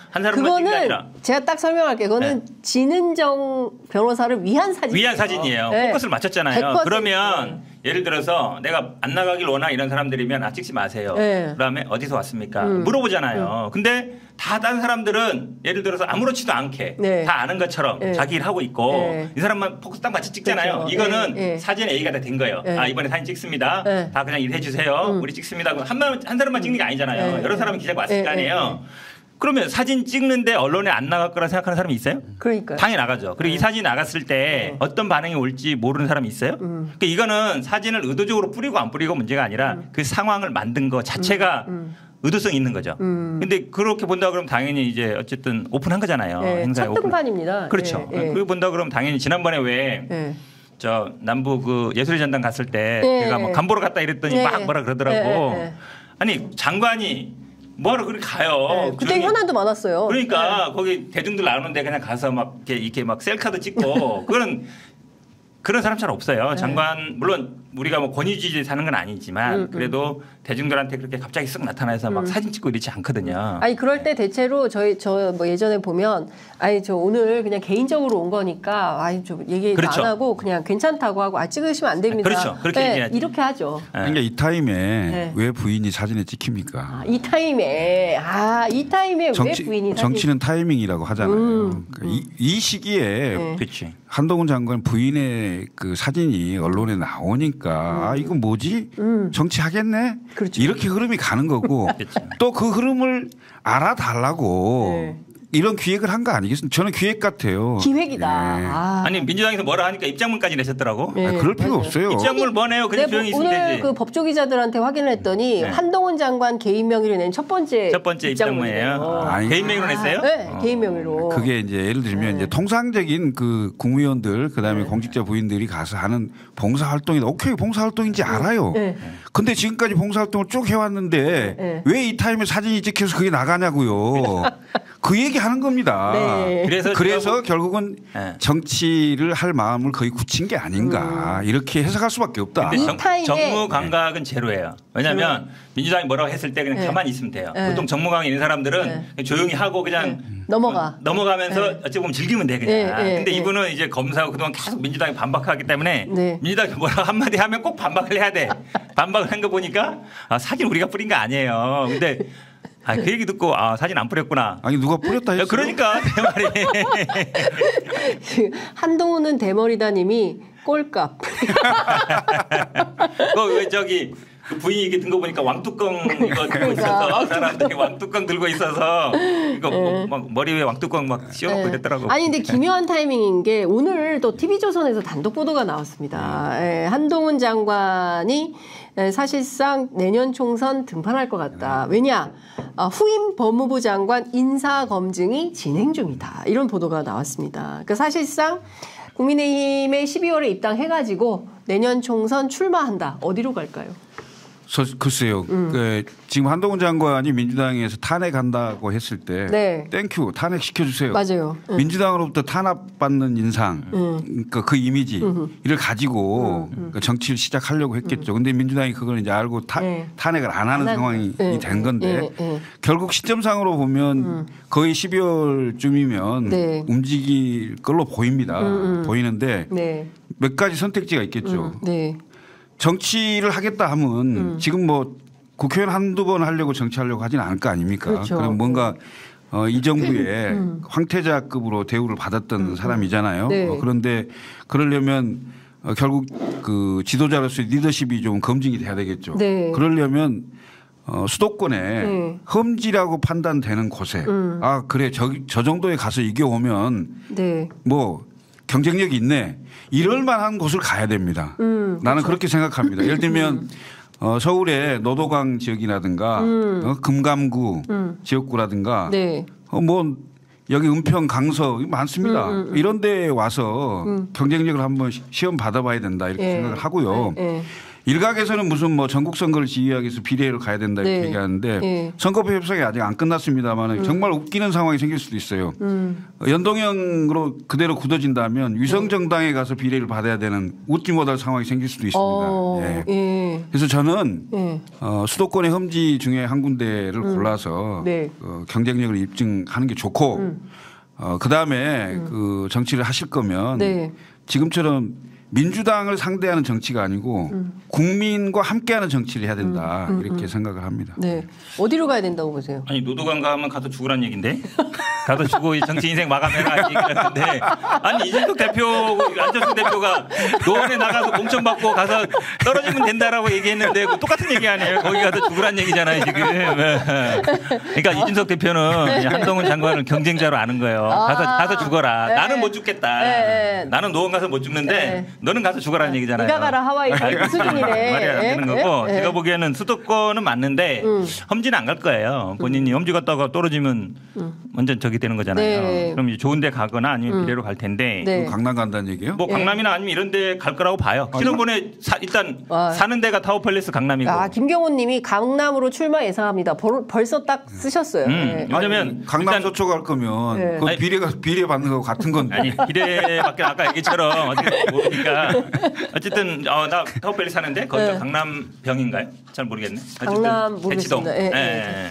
한 사람만 찍는 게 아니라. 제가 딱 설명할게요. 그거는 진은정 변호사를 위한 사진. 위한 사진이에요. 포커스를 맞췄잖아요. 그러면 예를 들어서 내가 안 나가길 원하 이런 사람들이면 찍지 마세요. 그다음에 어디서 왔습니까? 물어보잖아요. 근데 다 다른 사람들은 예를 들어서 아무렇지도 않게 다 아는 것처럼 자기 일 하고 있고 이 사람만 포커스 딱 맞춰 찍잖아요. 그렇죠. 이거는 사진 A가 다 된 거예요. 이번에 사진 찍습니다. 다 그냥 일해 주세요. 우리 찍습니다. 한 사람만 찍는 게 아니잖아요. 여러 사람이 기자가 왔을 거 아니에요. 그러면 사진 찍는데 언론에 안 나갈 거라 생각하는 사람이 있어요? 그러니까요. 당연히 나가죠. 그리고 이 사진이 나갔을 때 어떤 반응이 올지 모르는 사람이 있어요? 그러니까 이거는 사진을 의도적으로 뿌리고 안 뿌리고 문제가 아니라 그 상황을 만든 거 자체가 의도성이 있는 거죠. 근데 그렇게 본다 그러면 당연히 이제 어쨌든 오픈한 거잖아요. 행사에 첫 등판입니다. 그렇죠. 그리고 본다 그러면 당연히 지난번에 왜 저 남부 그 예술의 전당 갔을 때 제가 뭐 간보러 갔다 이랬더니 막 뭐라 그러더라고. 아니 장관이 뭐하러 그렇게 가요. 그때 현안도 많았어요. 그러니까 거기 대중들 나오는데 그냥 가서 막 이렇게 막 셀카도 찍고 그런 사람 잘 없어요. 장관 물론 우리가 뭐 권위주의 사는 건 아니지만 그래도 대중들한테 그렇게 갑자기 쓱 나타나서 막 사진 찍고 이러지 않거든요. 아니 그럴 때 대체로 저 뭐 예전에 보면 저 오늘 그냥 개인적으로 온 거니까 좀 얘기 그렇죠. 안 하고 그냥 괜찮다고 하고 찍으시면 안 됩니다. 그렇죠. 그렇게 얘기하죠. 이렇게 하죠. 그러니까 이 타임에 왜 부인이 사진에 찍힙니까? 이 타임에 왜 부인이 정치는 타이밍이라고 하잖아요. 그러니까 이 시기에 한동훈 장관 부인의 그 사진이 언론에 나오니까 보니까 아 이거 뭐지? 정치하겠네? 그렇죠. 이렇게 흐름이 가는 거고 또 그 흐름을 알아달라고 네. 이런 기획을 한 거 아니겠습니까? 저는 기획 같아요. 기획이다. 네. 아니 민주당에서 뭐라 하니까 입장문까지 내셨더라고. 네. 그럴 필요 없어요. 입장문을 뭐 내요? 그냥 조용히 있으면 되지. 오늘 그 법조기자들한테 확인을 했더니 네. 한동훈 장관 개인 명의로 낸 첫 번째 입장문이에요. 개인 명의로 냈어요? 네, 개인 명의로. 그게 이제 예를 들면 네. 이제 통상적인 그 국무위원들 그다음에 네. 공직자 부인들이 가서 하는 봉사 활동이다. 오케이 봉사 활동인지 알아요. 네. 근데 지금까지 봉사 활동을 쭉 해왔는데 네. 왜 이 타임에 사진이 찍혀서 그게 나가냐고요. 그 얘기하는 겁니다. 네. 그래서 결국은 네. 정치를 할 마음을 거의 굳힌 게 아닌가 이렇게 해석할 수밖에 없다. 정무 감각은 제로예요. 왜냐하면 민주당이 뭐라고 했을 때 그냥 네. 가만히 있으면 돼요. 네. 보통 정무감이 있는 사람들은 네. 조용히 하고 그냥 넘어가면서 네. 어찌 보면 즐기면 돼 그냥. 네. 근데 이분은 이제 검사하고 그동안 계속 민주당이 반박하기 때문에 네. 민주당이 뭐라고 한마디 하면 꼭 반박을 해야 돼. 반박을 한 거 보니까 사진 우리가 뿌린 거 아니에요. 근데 그 얘기 듣고 사진 안 뿌렸구나. 아니 누가 뿌렸다 했어? 그러니까 대머리. 한동훈은 대머리다님이 꼴값. 왜 저기 그 부인 얘기 든 거 보니까 왕뚜껑 이거 들고 있어서 사람들이 왕뚜껑 들고 있어서 이거 네. 막 머리 위에 왕뚜껑 막 씌워놓고 이랬더라고. 아니 근데 기묘한 타이밍인 게 오늘 또 TV조선에서 단독 보도가 나왔습니다. 한동훈 장관이 사실상 내년 총선 등판할 것 같다. 왜냐? 후임 법무부 장관 인사 검증이 진행 중이다. 이런 보도가 나왔습니다. 그러니까 사실상 국민의힘에 12월에 입당해가지고 내년 총선 출마한다. 어디로 갈까요? 글쎄요. 지금 한동훈 장관이 민주당에서 탄핵한다고 했을 때 네. 땡큐 탄핵시켜주세요. 맞아요. 민주당으로부터 탄압받는 인상 그러니까 그 이미지를 가지고 정치를 시작하려고 했겠죠. 근데 민주당이 그걸 이제 알고 탄핵을 안 하는 상황이 된 건데 결국 시점상으로 보면 거의 12월쯤이면 움직일 걸로 보입니다. 보이는데 몇 가지 선택지가 있겠죠. 정치를 하겠다 하면 지금 뭐 국회의원 한두 번 하려고 정치하려고 하지는 않을 거 아닙니까? 그렇죠. 그럼 뭔가 이 정부에 황태자급으로 대우를 받았던 사람이잖아요. 그런데 그러려면 결국 그 지도자로서의 리더십이 좀 검증이 돼야 되겠죠. 그러려면 수도권에 험지라고 판단되는 곳에 그래 저 정도에 가서 이겨오면 뭐 경쟁력이 있네. 이럴 만한 곳을 가야 됩니다. 나는 그렇죠. 그렇게 생각합니다. 예를 들면 서울의 노도강 지역이라든가 금감구 지역구라든가 뭐 여기 은평 강서 많습니다. 이런 데에 와서 경쟁력을 한번 시험 받아봐야 된다 이렇게 생각을 하고요. 일각에서는 무슨 뭐 전국 선거를 지휘하기 위해서 비례로 가야 된다 이렇게 얘기하는데 선거법 협상이 아직 안 끝났습니다만 정말 웃기는 상황이 생길 수도 있어요. 연동형으로 그대로 굳어진다면 위성 정당에 가서 비례를 받아야 되는 웃지 못할 상황이 생길 수도 있습니다. 그래서 저는 수도권의 험지 중에 한 군데를 골라서 경쟁력을 입증하는 게 좋고 그다음에 그 정치를 하실 거면 지금처럼 민주당을 상대하는 정치가 아니고 국민과 함께하는 정치를 해야 된다 이렇게 생각을 합니다. 어디로 가야 된다고 보세요? 아니 노도강 가면 가서 죽으란 얘긴데 가서 죽고 정치 인생 마감해라 얘기하는데 아니 이준석 대표 안철수 대표가 노원에 나가서 공천 받고 가서 떨어지면 된다라고 얘기했는데 똑같은 얘기 아니에요? 거기 가서 죽으란 얘기잖아요 지금. 그러니까 이준석 대표는 한동훈 장관을 경쟁자로 아는 거예요. 가서 죽어라. 나는 못 죽겠다. 나는 노원 가서 못 죽는데. 너는 가서 죽어라는 얘기잖아요. 네가 가라 하와이 그 수준이네. 말이 안 되는 거고 제가 보기에는 수도권은 맞는데 험지는 안 갈 거예요. 본인이 험지 갔다가 떨어지면 완전 저기 되는 거잖아요. 그럼 이제 좋은 데 가거나 아니면 비례로 갈 텐데. 강남 간다는 얘기예요? 뭐 강남이나 아니면 이런 데 갈 거라고 봐요. 지난번에 일단 사는 데가 타워팰리스 강남이고. 김경호 님이 강남으로 출마 예상합니다. 벌써 딱 쓰셨어요. 왜냐면 강남 서초 갈 거면 그 비례 받는 거 같은 건데. 아니 비례밖에 아까 얘기처럼 어떻게 모르니까 어쨌든 나 타워밸리 사는데 거기가 강남병인가요? 잘 모르겠네. 강남 모르겠습니다.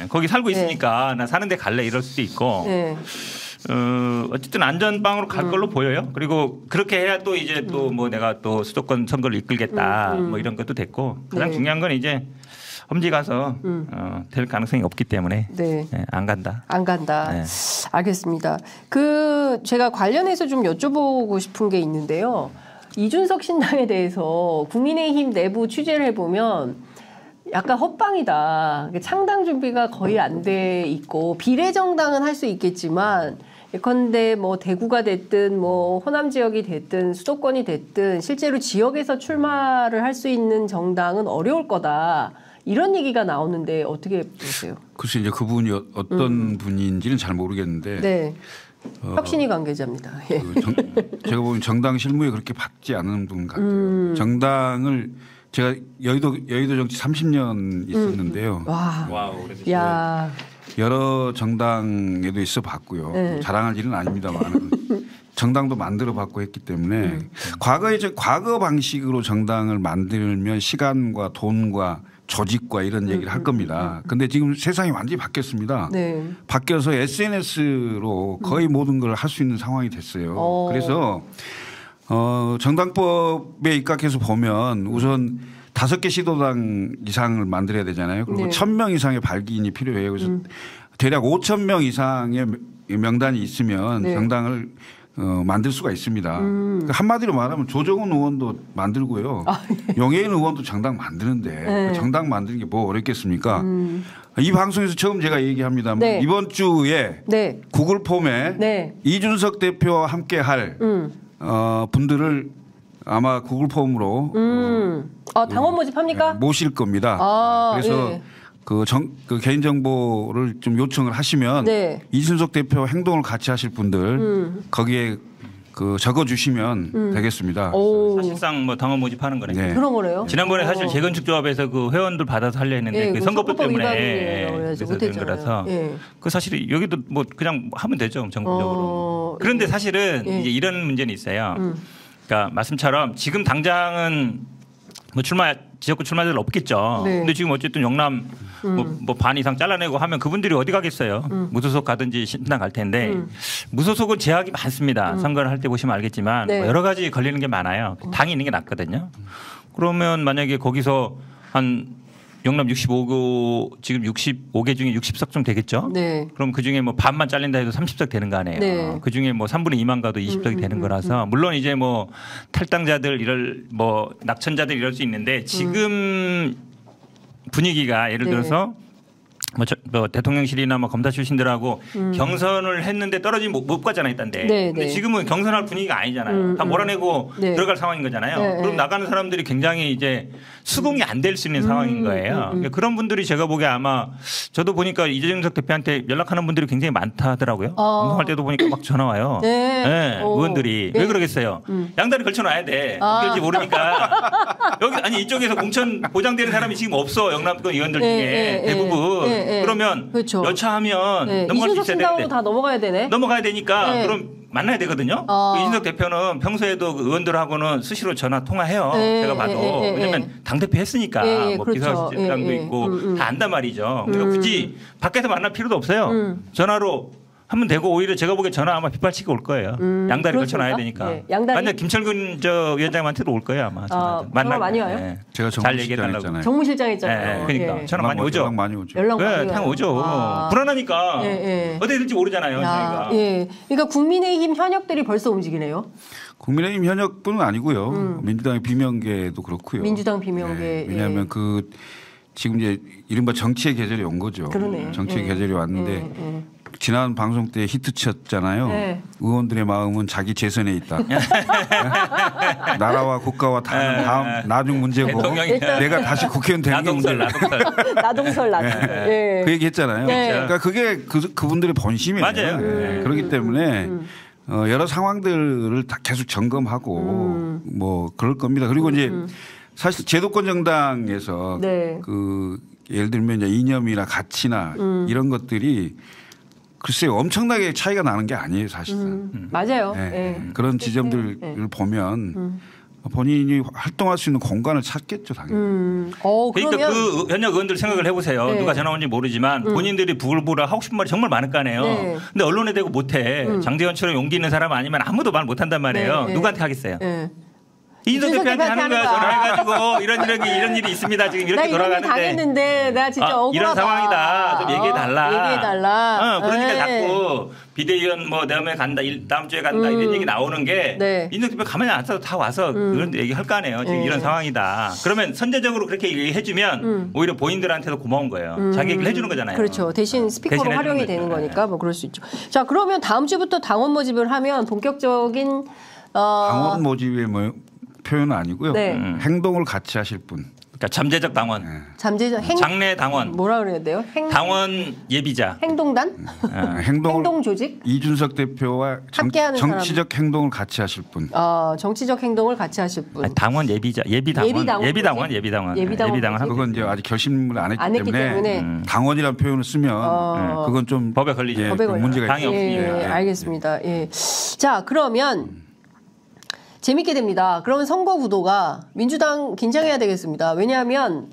거기 살고 있으니까 나 사는데 갈래 이럴 수도 있고. 어쨌든 안전빵으로 갈 걸로 보여요. 그리고 그렇게 해야 또 이제 또 뭐 내가 또 수도권 선거를 이끌겠다 뭐 이런 것도 됐고 가장 중요한 건 이제 험지 가서 될 가능성이 없기 때문에 안 간다. 안 간다. 알겠습니다. 제가 관련해서 좀 여쭤보고 싶은 게 있는데요. 이준석 신당에 대해서 국민의힘 내부 취재를 해보면 약간 헛방이다. 창당 준비가 거의 안 돼 있고 비례정당은 할 수 있겠지만 예컨대 뭐 대구가 됐든 뭐 호남 지역이 됐든 수도권이 됐든 실제로 지역에서 출마를 할 수 있는 정당은 어려울 거다. 이런 얘기가 나오는데 어떻게 보세요? 글쎄 이제 그분이 어떤 분인지는 잘 모르겠는데. 네. 혁신위 관계자입니다. 예. 제가 보기엔 정당 실무에 그렇게 박지 않은 분 같아요. 정당을 제가 여의도 정치 30년 있었는데요. 와, 오래되시네요. 여러 정당에도 있어 봤고요. 네. 자랑할 일은 아닙니다만 정당도 만들어 봤고 했기 때문에 과거 방식으로 정당을 만들면 시간과 돈과 조직과 이런 얘기를 할 겁니다. 근데 지금 세상이 완전히 바뀌었습니다. 네. 바뀌어서 SNS로 거의 모든 걸 할 수 있는 상황이 됐어요. 그래서 정당법에 입각해서 보면 우선 5개 시도당 이상을 만들어야 되잖아요. 그리고 1,000명 이상의 발기인이 필요해요. 그래서 대략 5,000명 이상의 명단이 있으면 정당을 만들 수가 있습니다. 한마디로 말하면 조정훈 의원도 만들고요. 용해인 의원도 정당 만드는데 정당 만드는 게 뭐 어렵겠습니까? 이 방송에서 처음 제가 얘기합니다만 이번 주에 구글 폼에 이준석 대표와 함께 할 분들을 아마 구글 폼으로 당원 모집합니까? 모실 겁니다. 그래서 그 개인정보를 좀 요청을 하시면 이준석 대표 행동을 같이 하실 분들 거기에 적어주시면 되겠습니다. 사실상 뭐 당원 모집하는 거네요. 네. 그런 거래요? 지난번에 사실 재건축조합에서 그 회원들 받아서 하려 했는데 그 선거법 때문에 그래서 된 거라서 그 사실 여기도 뭐 그냥 하면 되죠 전국적으로. 그런데 사실은 이제 이런 문제는 있어요. 그러니까 말씀처럼 지금 당장은 뭐 지역구 출마자들 없겠죠. 근데 지금 어쨌든 영남 뭐 반 이상 잘라내고 하면 그분들이 어디 가겠어요. 무소속 가든지 신당 갈 텐데 무소속은 제약이 많습니다. 선거를 할 때 보시면 알겠지만 뭐 여러 가지 걸리는 게 많아요. 당이 있는 게 낫거든요. 그러면 만약에 거기서 한 영남 65구 지금 65개 중에 60석 되겠죠. 그럼 그중에 뭐 반만 잘린다 해도 30석 되는 거 아니에요. 그중에 뭐 3분의 2만 가도 20석이 되는 거라서 물론 이제 뭐 탈당자들 뭐 낙천자들 이럴 수 있는데 지금 분위기가 예를 들어서 뭐 대통령실이나 뭐 검사 출신들하고 경선을 했는데 떨어지면 못 가잖아요, 일단데. 근데 지금은 경선할 분위기가 아니잖아요. 다 몰아내고 들어갈 상황인 거잖아요. 그럼 나가는 사람들이 굉장히 이제 수긍이 안 될 수 있는 상황인 거예요. 그러니까 그런 분들이 제가 보기에 아마 저도 보니까 이준석 대표한테 연락하는 분들이 굉장히 많다 하더라고요. 운동할 때도 보니까 막 전화 와요. 의원들이 왜 그러겠어요? 양다리 걸쳐놔야 돼. 어떻게 될지 모르니까. 여기 아니 이쪽에서 공천 보장되는 사람이 지금 없어. 영남권 의원들 중에 대부분. 그러면 여차하면 넘어갈 수 있어야 되는데 다 넘어가야 되네. 넘어가야 되니까 그럼 만나야 되거든요. 이준석 대표는 평소에도 그 의원들하고는 수시로 전화 통화해요. 제가 봐도 왜냐하면 당 대표 했으니까 뭐 비서실장도 있고 다 안단 말이죠. 그러니까 굳이 밖에서 만날 필요도 없어요. 전화로 하면 되고 오히려 제가 보기에 전화 아마 빗발치기 올 거예요. 양다리 걸쳐놔야 되니까. 완전 김철근 위원장한테도 올 거예요 아마. 전화 많이 와요? 제가 잘 얘기해달라고. 정무실장 있잖아요. 그러니까 전화 많이 오죠. 연락 많이 오죠. 그냥 오죠. 불안하니까 어디 될지 모르잖아요. 저희가. 그러니까 국민의힘 현역들이 벌써 움직이네요. 국민의힘 현역뿐은 아니고요. 민주당의 비명계도 그렇고요. 민주당 비명계. 왜냐하면 지금 이제 이른바 정치의 계절이 온 거죠. 정치의 계절이 왔는데 지난 방송 때 히트쳤잖아요. 의원들의 마음은 자기 재선에 있다. 나라와 국가와 다는 다음 나중 문제고 내가 다시 국회의원 되는 게 문제다. 나동설. 그 얘기 했잖아요. 그러니까 그게 그분들의 본심이에요. 맞아요. 그렇기 때문에 여러 상황들을 다 계속 점검하고 뭐 그럴 겁니다. 그리고 이제 사실 제도권 정당에서 예를 들면 이제 이념이나 가치나 이런 것들이 글쎄요, 엄청나게 차이가 나는 게 아니에요, 사실상. 맞아요. 그런 지점들을 보면 본인이 활동할 수 있는 공간을 찾겠죠, 당연히. 그러니까 그 현역 의원들 생각을 해보세요. 누가 전화 온지 모르지만 본인들이 부글부글 하고 싶은 말이 정말 많을 거 아니에요. 근데 언론에 대고 못해. 장대현처럼 용기 있는 사람 아니면 아무도 말 못한단 말이에요. 누구한테 하겠어요? 이준석 대표한테 하는 거야. 전화해가지고 이런 일이 있습니다. 지금 이렇게 돌아가는데. 당했는데 나 진짜 억울하다. 이런 상황이다. 좀 얘기해달라. 얘기해달라. 그러니까 자꾸 비대위원 뭐 다음에 간다, 다음 주에 간다 이런 얘기 나오는 게 네. 민정대표 가만히 안 있어도 다 와서 그런 얘기 할 거 아니에요. 지금 이런 상황이다. 그러면 선제적으로 그렇게 얘기해주면 오히려 본인들한테도 고마운 거예요. 자기 얘기를 해주는 거잖아요. 그렇죠. 대신 스피커로 활용이 되는 거니까 뭐 그럴 수 있죠. 자, 그러면 다음 주부터 당원 모집을 하면 본격적인 당원 모집의 뭐 표현은 아니고요. 네. 행동을 같이 하실 분. 그러니까 잠재적 당원, 잠재적 장래 당원, 뭐라 그래야 돼요? 당원 예비자, 행동단, 행동 조직, 이준석 대표와 정치적 행동을 같이 하실 분. 정치적 행동을 같이 하실 분. 아니, 당원 예비자, 예비당원. 그건 이제 아직 결심을 안 했기 때문에 당원이라는 표현을 쓰면 그건 좀 법에 걸리죠. 법에 문제가 당이 없으니까. 예, 알겠습니다. 예. 자, 그러면. 재밌게 됩니다. 그러면 선거 구도가 민주당 긴장해야 되겠습니다. 왜냐하면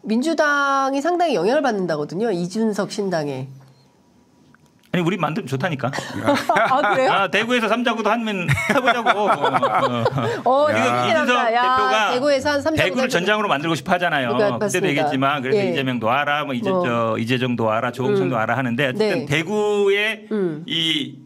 민주당이 상당히 영향을 받는다거든요. 이준석 신당에. 아니 우리 만들면 좋다니까. 아 그래요? 대구에서 3자구도 하면 해보자고. 이준석 대표가 대구에서 한 3자구 대구를 전장으로 만들고 싶어 하잖아요. 그러니까 그때도 얘기했지만 그래서 이재명도 와라, 뭐 이재정도 와라, 조홍천도 와라 하는데 어쨌든 대구에 이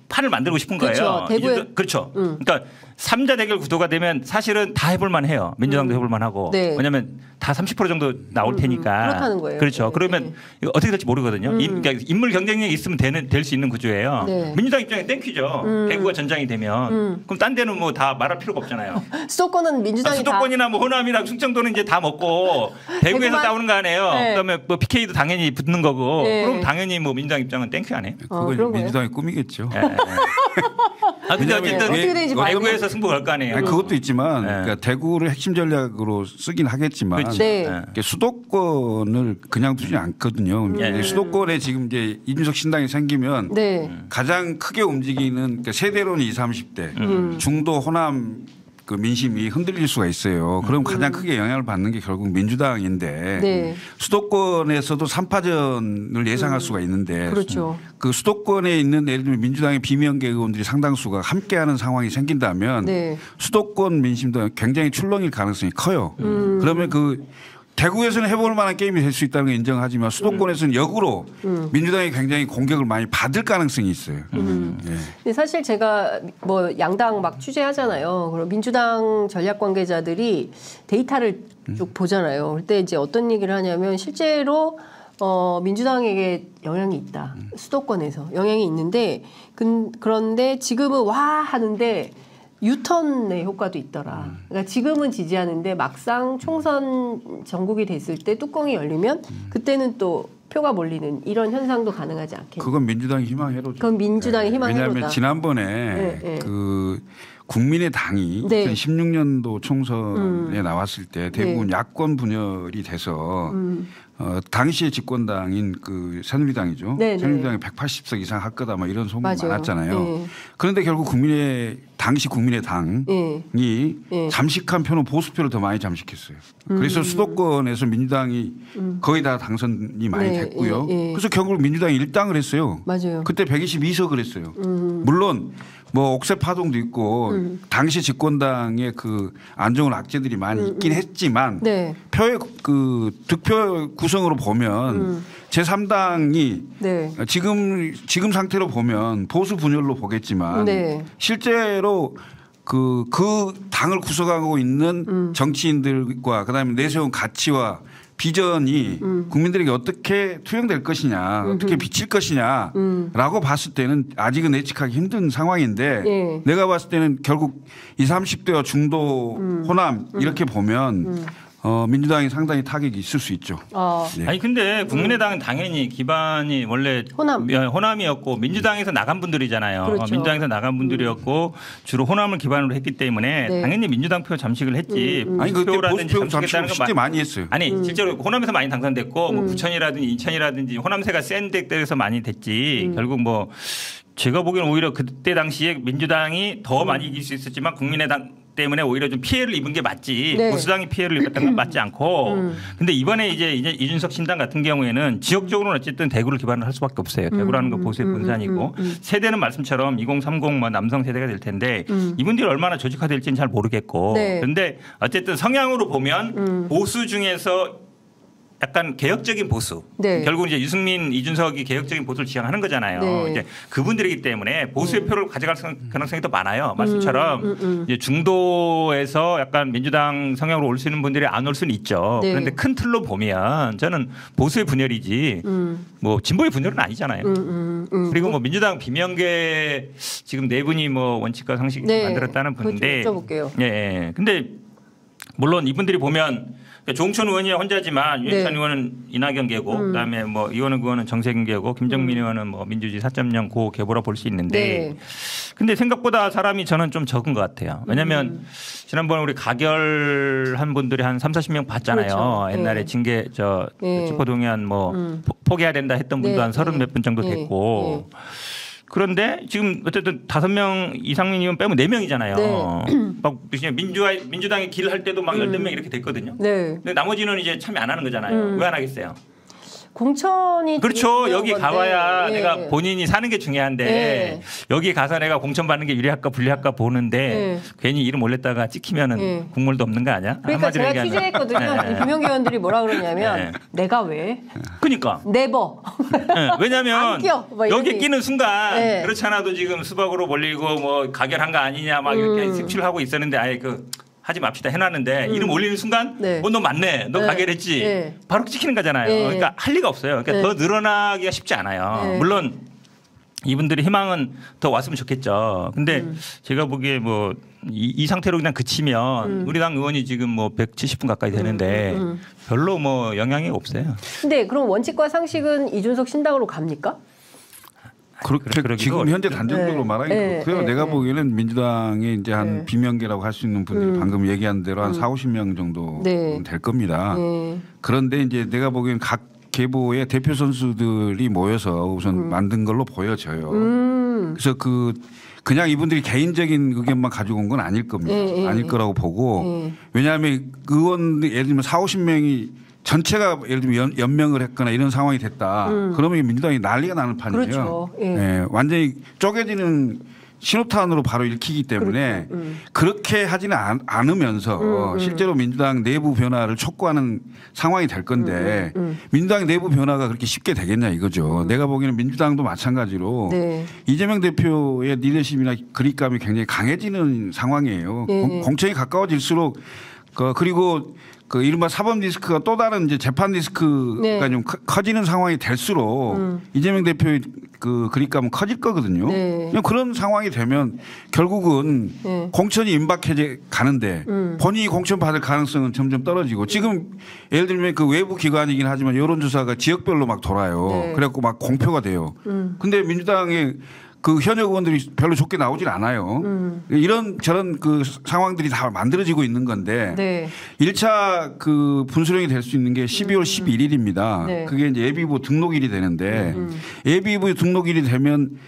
판을 만들고 싶은 거예요. 그렇죠. 그러니까 3자 대결 구도가 되면 사실은 다 해볼만 해요. 민주당도 해볼만 하고. 왜냐하면 다 30% 정도 나올 테니까. 그렇다는 거예요. 그렇죠. 그러면 이거 어떻게 될지 모르거든요. 그러니까 인물 경쟁력이 있으면 될 수 있는 구조예요. 민주당 입장에 땡큐죠. 대구가 전장이 되면. 그럼 딴 데는 뭐 다 말할 필요가 없잖아요. 수도권은 민주당이 수도권이나 뭐 호남이나 충청도는 이제 다 먹고 대구에서 싸우는 거 아니에요. 그다음에 뭐 PK도 당연히 붙는 거고. 그럼 당연히 뭐 민주당 입장은 땡큐 안 해요. 그건 민주당의 꿈이겠죠. 근데 어쨌든 대구에서 승부 걸 거 아니에요. 그것도 있지만 그러니까 대구를 핵심 전략으로 쓰긴 하겠지만 수도권을 그냥 두지 않거든요. 수도권에 지금 이제 이준석 신당이 생기면 가장 크게 움직이는 그러니까 세대로는 20, 30대 중도 호남 그 민심이 흔들릴 수가 있어요. 그럼 가장 크게 영향을 받는 게 결국 민주당인데 수도권에서도 3파전을 예상할 수가 있는데 그렇죠. 그 수도권에 있는 예를 들면 민주당의 비명계 의원들이 상당수가 함께하는 상황이 생긴다면 수도권 민심도 굉장히 출렁일 가능성이 커요. 그러면 그 대구에서는 해볼 만한 게임이 될 수 있다는 걸 인정하지만 수도권에서는 역으로 민주당이 굉장히 공격을 많이 받을 가능성이 있어요. 근데 사실 제가 뭐 양당 막 취재하잖아요. 그럼 민주당 전략 관계자들이 데이터를 쭉 보잖아요. 그때 이제 어떤 얘기를 하냐면 실제로 민주당에게 영향이 있다. 수도권에서 영향이 있는데 그런데 지금은 와 하는데 유턴의 효과도 있더라. 그러니까 지금은 지지하는데 막상 총선 전국이 됐을 때 뚜껑이 열리면 그때는 또 표가 몰리는 이런 현상도 가능하지 않겠냐. 그건 민주당의 희망회로죠. 그건 민주당의 희망회로다. 왜냐하면 지난번에 그 국민의당이 2016년도 총선에 나왔을 때 대부분 야권 분열이 돼서 당시의 집권당인 그 새누리당이죠. 새누리당이 180석 이상 할 거다 뭐 이런 소문이 많았잖아요. 그런데 결국 당시 국민의당이 잠식한 표는 보수표를 더 많이 잠식했어요. 그래서 수도권에서 민주당이 거의 다 당선이 많이 됐고요. 그래서 결국 민주당이 일당을 했어요. 맞아요. 그때 122석을 했어요. 물론 뭐 옥새 파동도 있고 당시 집권당의 그 안 좋은 악재들이 많이 있긴 했지만 표의 그 득표 구성으로 보면 제3당이 지금 상태로 보면 보수 분열로 보겠지만 실제로 그 당을 구성하고 있는 정치인들과 그다음에 내세운 가치와 비전이 국민들에게 어떻게 투영될 것이냐 어떻게 비칠 것이냐라고 봤을 때는 아직은 예측하기 힘든 상황인데 내가 봤을 때는 결국 20, 30대와 중도 호남 이렇게 보면 민주당이 상당히 타격이 있을 수 있죠. 아니 근데 국민의당은 당연히 기반이 원래 호남이었고 민주당에서 나간 분들이잖아요. 민주당에서 나간 분들이었고 주로 호남을 기반으로 했기 때문에 당연히 민주당 표 잠식을 했지. 아니 그때 보수표 잠식을 실제 많이 했어요. 아니 실제로 호남에서 많이 당선됐고 뭐 부천이라든지 인천이라든지 호남세가 센 데에서 많이 됐지. 결국 뭐 제가 보기에는 오히려 그때 당시에 민주당이 더 많이 이길 수 있었지만 국민의당 때문에 오히려 좀 피해를 입은 게 맞지 보수당이 피해를 입었던 건 맞지 않고 근데 이번에 이제 이준석 신당 같은 경우에는 지역적으로는 어쨌든 대구를 기반으로 할 수밖에 없어요. 대구라는 건 보수의 분산이고 세대는 말씀처럼 2030 뭐 남성 세대가 될 텐데 이분들이 얼마나 조직화될지는 잘 모르겠고 그런데 어쨌든 성향으로 보면 보수 중에서 약간 개혁적인 보수. 네. 결국 이제 유승민, 이준석이 개혁적인 보수를 지향하는 거잖아요. 네. 이제 그분들이기 때문에 보수의 표를 가져갈 가능성이 더 많아요. 말씀처럼 이제 중도에서 약간 민주당 성향으로 올 수 있는 분들이 안 올 수는 있죠. 네. 그런데 큰 틀로 보면 저는 보수의 분열이지 뭐 진보의 분열은 아니잖아요. 그리고 뭐 민주당 비명계 지금 네 분이 뭐 원칙과 상식 네. 만들었다는 분인데. 여쭤볼게요. 예. 근데 물론 이분들이 보면 조홍천 의원이 혼자지만 유해찬 네. 의원은 이낙연 계고 그다음에 뭐 이원우 의원은 정세균 계고 김정민 의원은 뭐 민주주의 4.0 고 계보라 볼 수 있는데 네. 근데 생각보다 사람이 저는 좀 적은 것 같아요. 왜냐하면 지난번에 우리 가결한 분들이 한 30-40명 봤잖아요. 그렇죠. 옛날에 네. 징계 네. 체포동의안 뭐 포기해야 된다 했던 분도 네. 한 30 몇 분 정도 네. 됐고 그런데 지금 어쨌든 5명 이상민 의원 빼면 4명이잖아요. 네. 막 민주당이 길 할 때도 막 14명 이렇게 됐거든요. 네. 근데 나머지는 이제 참여 안 하는 거잖아요. 왜 안 하겠어요? 공천이 그렇죠. 여기 건데. 가봐야 예. 내가 본인이 사는 게 중요한데 예. 여기 가서 내가 공천 받는 게 유리할까 불리할까 보는데 예. 괜히 이름 올렸다가 찍히면은 예. 국물도 없는 거 아니야? 그러니까 한마디로 제가 얘기하면. 취재했거든요. 네. 비명계 의원들이 뭐라 그러냐면 네. 내가 왜? 그러니까. 네버. 네. 왜냐하면 안 껴. 뭐 이런 여기 얘기. 끼는 순간 네. 그렇지 않아도 지금 수박으로 몰리고 뭐 가결한 거 아니냐 막 이렇게 색출하고 있었는데 아예 하지 맙시다 해놨는데 이름 올리는 순간 네. 너 맞네 너 네. 가결했지 네. 바로 찍히는 거잖아요. 네. 그러니까 할 리가 없어요. 그러니까 네. 더 늘어나기가 쉽지 않아요. 네. 물론 이분들의 희망은 더 왔으면 좋겠죠. 근데 제가 보기에 뭐 이 상태로 그냥 그치면 우리 당 의원이 지금 뭐 170분 가까이 되는데 별로 뭐 영향이 없어요. 근데 그럼 원칙과 상식은 이준석 신당으로 갑니까? 그렇게 지금 현재 단정적으로 네. 말하기 네. 그렇고요. 네. 내가 네. 보기에는 민주당에 이제 한 네. 비명계라고 할 수 있는 분들이 방금 얘기한 대로 한 40-50명 정도 네. 될 겁니다. 네. 그런데 이제 내가 보기에는 각 계보의 대표 선수들이 모여서 우선 만든 걸로 보여져요. 그래서 그냥 이분들이 개인적인 의견만 가지고 온 건 아닐 겁니다. 아닐 거라고 보고 왜냐하면 의원 예를 들면 40-50명이 전체가 예를 들면 연명을 했거나 이런 상황이 됐다. 그러면 민주당이 난리가 나는 판이에요. 그렇죠. 예. 예, 완전히 쪼개지는 신호탄으로 바로 읽히기 때문에 그렇게 하지는 않으면서 실제로 민주당 내부 변화를 촉구하는 상황이 될 건데 민주당 내부 변화가 그렇게 쉽게 되겠냐 이거죠. 내가 보기에는 민주당도 마찬가지로 네. 이재명 대표의 리더십이나 그립감이 굉장히 강해지는 상황이에요. 공천이 가까워질수록 그리고 이른바 사법 리스크가 또 다른 이제 재판 리스크가 네. 좀 커지는 상황이 될수록 이재명 대표의 그립감은 커질 거거든요. 네. 그냥 그런 상황이 되면 결국은 네. 공천이 임박해 가는데 본인이 공천 받을 가능성은 점점 떨어지고 지금 예를 들면 외부 기관이긴 하지만 여론조사가 지역별로 막 돌아요. 네. 그래갖고 막 공표가 돼요. 근데 민주당의 현역 의원들이 별로 좋게 나오질 않아요. 이런 저런 상황들이 다 만들어지고 있는 건데 네. 1차 분수령이 될 수 있는 게 12월 11일입니다. 네. 그게 이제 예비후보 등록일이 되는데 예비후보 등록일이 되면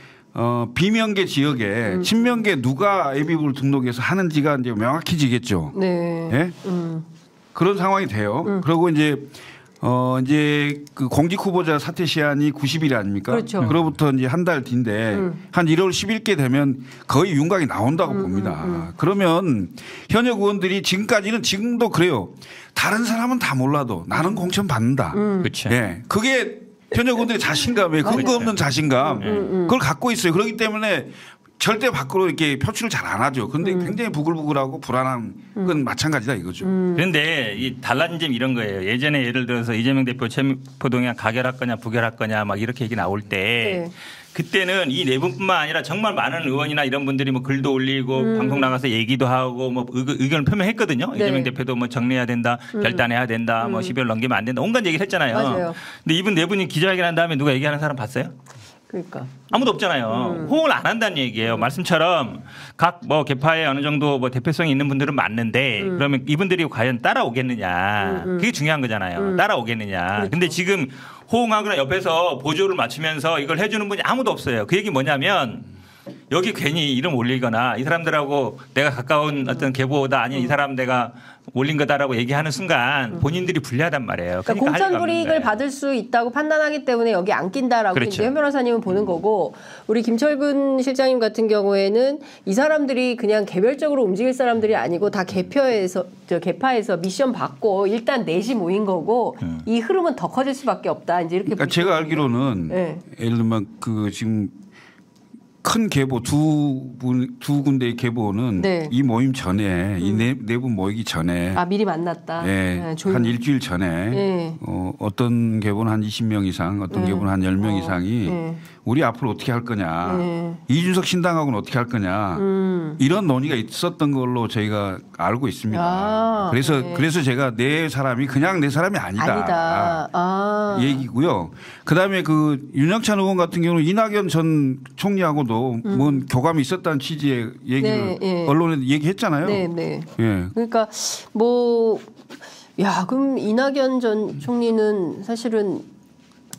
비명계 지역에 친명계 누가 예비후보를 등록해서 하는지가 이제 명확해지겠죠. 네. 예? 그런 상황이 돼요. 그리고 이제 공직 후보자 사퇴 시한이 90일 아닙니까? 그렇죠. 그로부터 이제 한 달 뒤인데 한 1월 10일께 되면 거의 윤곽이 나온다고 봅니다. 그러면 현역 의원들이 지금도 그래요. 다른 사람은 다 몰라도 나는 공천 받는다. 그렇죠. 예. 그게 현역 의원들의 자신감에 근거 없는 자신감 그걸 갖고 있어요. 그렇기 때문에 절대 밖으로 이렇게 표출을 잘 안 하죠. 그런데 굉장히 부글부글하고 불안한 건 마찬가지다 이거죠. 그런데 이 달라진 점 이런 거예요. 예전에 예를 들어서 이재명 대표 체포동의안 가결할 거냐 부결할 거냐 막 이렇게 얘기 나올 때 네. 그때는 이 네 분뿐만 아니라 정말 많은 의원이나 이런 분들이 뭐 글도 올리고 방송 나가서 얘기도 하고 뭐 의견을 표명했거든요. 네. 이재명 대표도 뭐 정리해야 된다, 결단해야 된다, 뭐 12월 넘기면 안 된다, 온갖 얘기를 했잖아요. 맞아요. 근데 이분 네 분이 기자회견한 다음에 누가 얘기하는 사람 봤어요? 그러니까. 아무도 없잖아요. 호응을 안 한다는 얘기예요. 말씀처럼 각 뭐 개파에 어느 정도 뭐 대표성이 있는 분들은 맞는데 그러면 이분들이 과연 따라오겠느냐. 그게 중요한 거잖아요. 따라오겠느냐. 그렇죠. 근데 지금 호응하거나 옆에서 보조를 맞추면서 이걸 해주는 분이 아무도 없어요. 그 얘기 뭐냐면 여기 괜히 이름 올리거나 이 사람들하고 내가 가까운 어떤 계보다 아니면 이 사람 내가 올린 거다라고 얘기하는 순간 본인들이 불리하단 말이에요. 그러니까 공천 불이익을 받을 수 있다고 판단하기 때문에 여기 안 낀다라고 그렇죠. 이제 현 변호사님은 보는 거고 우리 김철근 실장님 같은 경우에는 이 사람들이 그냥 개별적으로 움직일 사람들이 아니고 다 개파에서 미션 받고 일단 넷이 모인 거고 이 흐름은 더 커질 수밖에 없다. 이제 이렇게. 그러니까 제가 알기로는 네. 예를 들면 그 지금 큰 계보 두 군데의 계보는 네. 이 모임 전에 이 네 분 모이기 전에 미리 만났다. 네, 한 일주일 전에 네. 어떤 계보는 한 20명 이상 어떤 계보는 한 10명 이상이 우리 앞으로 어떻게 할 거냐 이준석 신당하고는 어떻게 할 거냐 이런 논의가 있었던 걸로 저희가 알고 있습니다. 그래서 제가 내 사람이 그냥 내 사람이 아니다. 얘기고요. 그다음에 그 윤영찬 의원 같은 경우는 이낙연 전 총리하고도 뭔 교감이 있었다는 취지의 얘기를 언론에 얘기했잖아요. 네. 그러니까 그럼 이낙연 전 총리는 사실은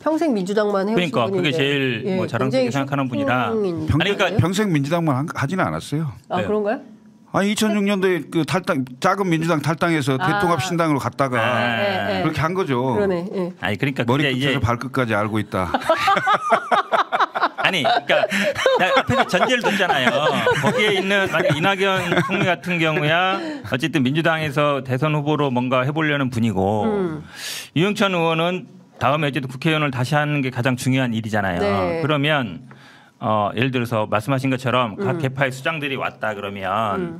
평생 민주당만 해오신 그러니까 분인데. 그게 제일 자랑스럽게 생각하는 분이라. 그러니까 평생 민주당만 하지는 않았어요. 그런가요? 2006년도에 그 작은 민주당 탈당해서 대통합 신당으로 갔다가 그렇게 한 거죠. 그러네. 아니 그러니까 머리끝에서 발끝까지 알고 있다. 아니, 그러니까 앞에서 전제를 뒀잖아요. 거기에 있는 이낙연 총리 같은 경우야 어쨌든 민주당에서 대선 후보로 뭔가 해보려는 분이고 유영찬 의원은 다음에 어쨌든 국회의원을 다시 하는 게 가장 중요한 일이잖아요. 네. 그러면 예를 들어서 말씀하신 것처럼 각 개파의 수장들이 왔다 그러면